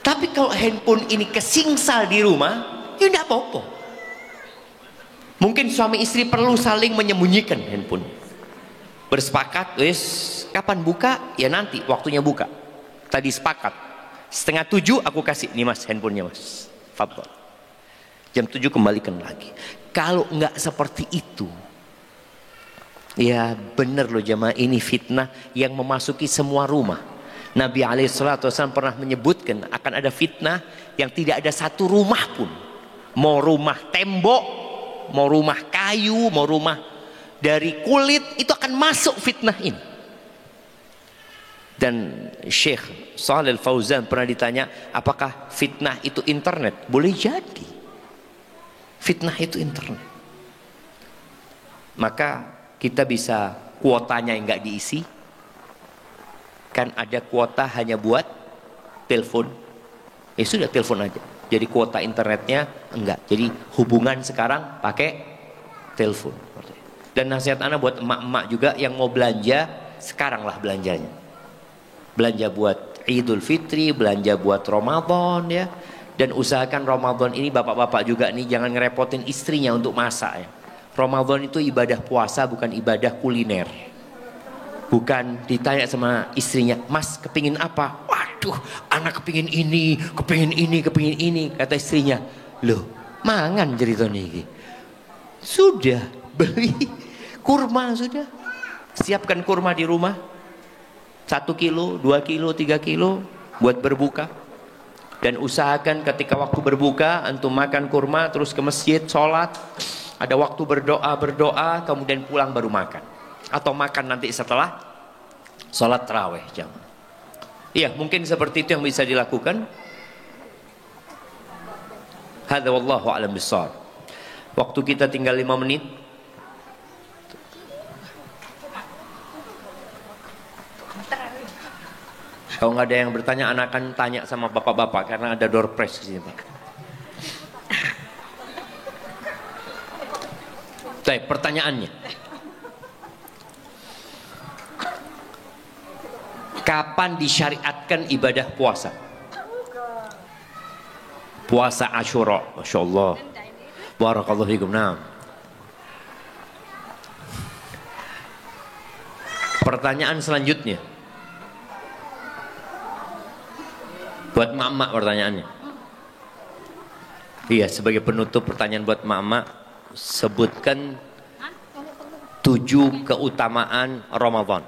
Tapi kalau handphone ini kesingsal di rumah, ya tidak apa-apa. Mungkin suami istri perlu saling menyembunyikan handphone. Bersepakat, wes kapan buka? Ya nanti waktunya buka. Tadi sepakat 6:30 aku kasih nih mas handphonenya mas. Fadhol. Jam 7 kembalikan lagi. Kalau nggak seperti itu, ya benar loh jamaah, ini fitnah yang memasuki semua rumah. Nabi SAW pernah menyebutkan akan ada fitnah yang tidak ada satu rumah pun, mau rumah tembok, mau rumah kayu, mau rumah dari kulit, itu akan masuk fitnah ini. Dan Syekh Shalih Al-Fauzan pernah ditanya, apakah fitnah itu internet? Boleh jadi fitnah itu internet. Maka kita bisa kuotanya yang nggak diisi. Kan ada kuota hanya buat telepon. Ya sudah telepon aja. Jadi kuota internetnya enggak. Jadi hubungan sekarang pakai telepon. Dan nasihat anak buat emak-emak juga yang mau belanja, sekarang lah belanjanya. Belanja buat Idul Fitri, belanja buat Ramadan ya. Dan usahakan Ramadan ini bapak-bapak juga nih jangan ngerepotin istrinya untuk masak ya. Ramadan itu ibadah puasa, bukan ibadah kuliner. Bukan ditanya sama istrinya, mas kepingin apa? Waduh, anak kepingin ini, kepingin ini. Kata istrinya, loh mangan ceritanya ini. Sudah beli kurma, sudah siapkan kurma di rumah 1 kilo, 2 kilo, 3 kilo buat berbuka. Dan usahakan ketika waktu berbuka antum makan kurma, terus ke masjid sholat, ada waktu berdoa, kemudian pulang baru makan, atau makan nanti setelah sholat tarawih jam. Iya, mungkin seperti itu yang bisa dilakukan. Hadza wallahu a'lam bissawab. Waktu kita tinggal 5 menit. Kalau nggak ada yang bertanya, anak akan tanya sama bapak-bapak karena ada door prize di sini, Pak. Baik, pertanyaannya. Kapan disyariatkan ibadah puasa? Puasa Asyura, Masya Allah. Barakallahu fikum. Nah. Pertanyaan selanjutnya. Buat mak-mak pertanyaannya. Iya, sebagai penutup pertanyaan buat mak-mak, sebutkan 7 keutamaan Ramadan.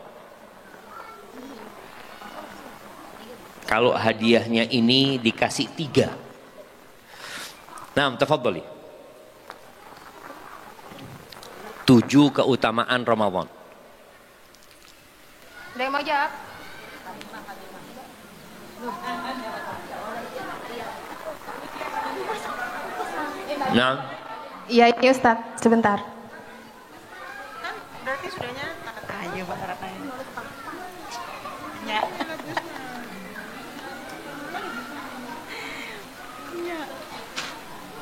Kalau hadiahnya ini dikasih 3. Nah, tafadhali. 7 keutamaan Ramadan. Ada yang mau jawab? Nah, Iya, ini Ustadz, sebentar. Berarti sudah nyata. Ayo, Pak Ratanya. Ya.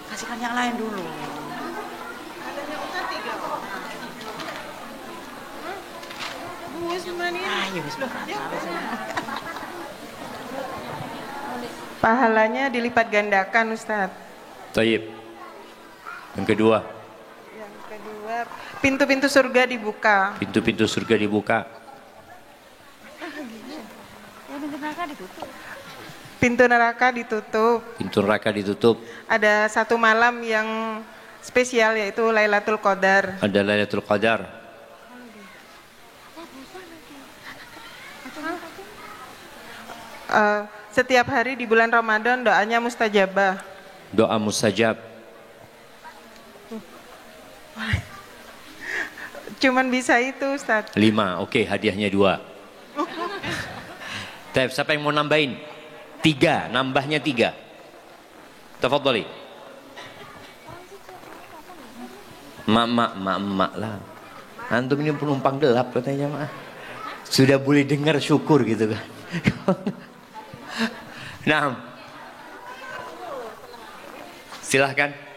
Kasihkan yang lain dulu. Ayo, Pahalanya dilipat gandakan, Ustadz. Tayyib. Yang kedua, Yang kedua, pintu-pintu surga dibuka. pintu-pintu surga dibuka. Pintu neraka ditutup. Pintu neraka ditutup. Ada satu malam yang spesial yaitu Lailatul Qadar. Ada Lailatul Qadar. Setiap hari di bulan Ramadan doanya mustajabah. Doa mustajab. Cuman bisa itu, Ustadz. 5. Oke, hadiahnya 2. Tep, siapa yang mau nambahin? 3, nambahnya 3. Tafadhali. Mak lah. Antum ini penumpang gelap katanya, Mak. Sudah boleh dengar syukur gitu kan. Nah. Silahkan.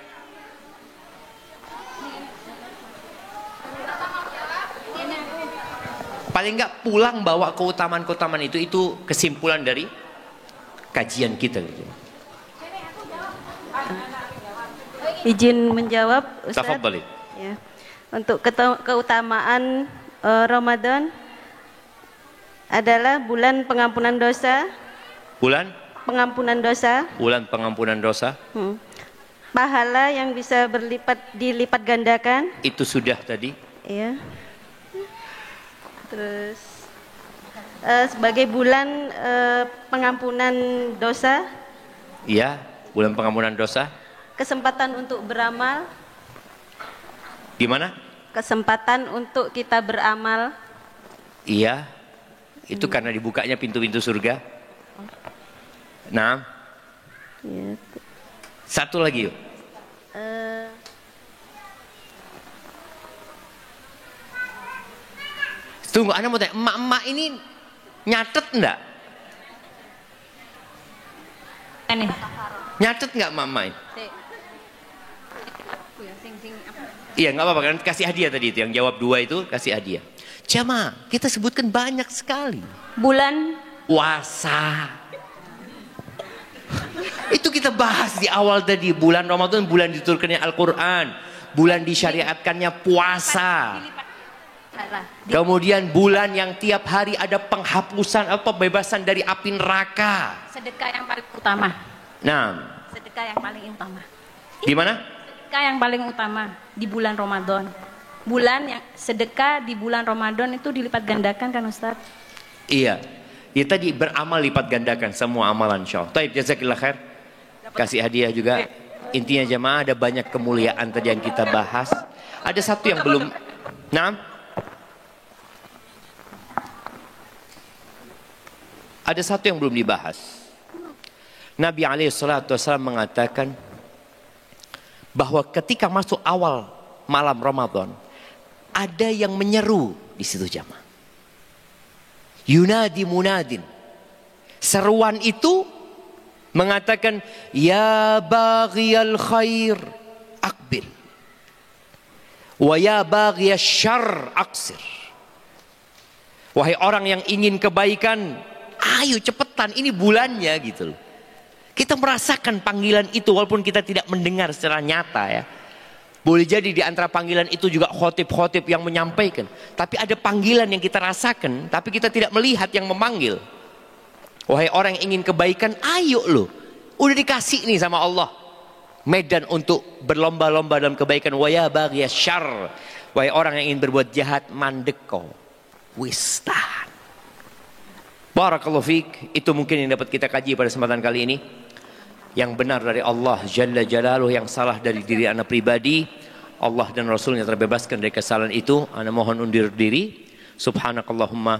Paling enggak pulang bawa keutamaan-keutamaan itu kesimpulan dari kajian kita gitu. Izin menjawab, Ustaz. Tafadhali. Ya. Untuk keutamaan Ramadan adalah bulan pengampunan dosa. Bulan Pengampunan dosa. bulan pengampunan dosa. Pahala yang bisa dilipat gandakan. Itu sudah tadi. Ya. Terus sebagai bulan pengampunan dosa. Iya, bulan pengampunan dosa. Kesempatan untuk beramal. Gimana? Kesempatan untuk kita beramal. Iya. Itu karena dibukanya pintu-pintu surga. Nah. Ya. Satu lagi yuk. Tunggu, Anda mau tanya, emak-emak ini nyatet enggak? Ini. Nyatet enggak emak-emak ini? Iya, nggak apa-apa kan, kasih hadiah tadi itu, yang jawab 2 itu kasih hadiah. Jamaah, kita sebutkan banyak sekali. Bulan Puasa. Itu kita bahas di awal tadi, bulan Ramadan, bulan diturunkannya Al-Quran, bulan disyariatkannya puasa. Kemudian bulan yang tiap hari ada penghapusan atau pembebasan dari api neraka. sedekah yang paling utama. Nah, Sedekah yang paling utama. gimana? Sedekah yang paling utama di bulan Ramadan. Bulan yang sedekah di bulan Ramadan itu dilipat gandakan kan, Ustadz? Iya. Ya tadi beramal lipat gandakan semua amalan, insyaallah. Taib, jazakillah khair. Kasih hadiah juga. Intinya jemaah, ada banyak kemuliaan tadi yang kita bahas. Ada satu yang belum. Nah. Ada satu yang belum dibahas. Nabi SAW mengatakan bahwa ketika masuk awal malam Ramadan, ada yang menyeru di situ jamaah. Yunadi munadin. Seruan itu mengatakan, ya baghiyal khair aqbil, wa ya baghiyal syarr aqsir. Wahai orang yang ingin kebaikan, ayo cepetan, ini bulannya gitu loh. Kita merasakan panggilan itu walaupun kita tidak mendengar secara nyata ya. Boleh jadi di antara panggilan itu juga khotib-khotib yang menyampaikan. Tapi ada panggilan yang kita rasakan, tapi kita tidak melihat yang memanggil. Wahai orang yang ingin kebaikan, ayo loh. Udah dikasih nih sama Allah medan untuk berlomba-lomba dalam kebaikan. Wa ya baghiyas syarr. Wahai orang yang ingin berbuat jahat, mandek kau. Wis tahan. Barakallahu fiik. Itu mungkin yang dapat kita kaji pada kesempatan kali ini. Yang benar dari Allah Jalla Jalaluh, yang salah dari diri ana pribadi. Allah dan Rasulnya terbebaskan dari kesalahan itu. Ana mohon undur diri. Subhanakallahumma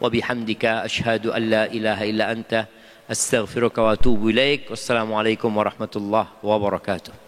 wa bihamdika asyhadu an la ilaha illa anta astaghfiruka wa atubu ilaik. Wassalamualaikum warahmatullahi wabarakatuh.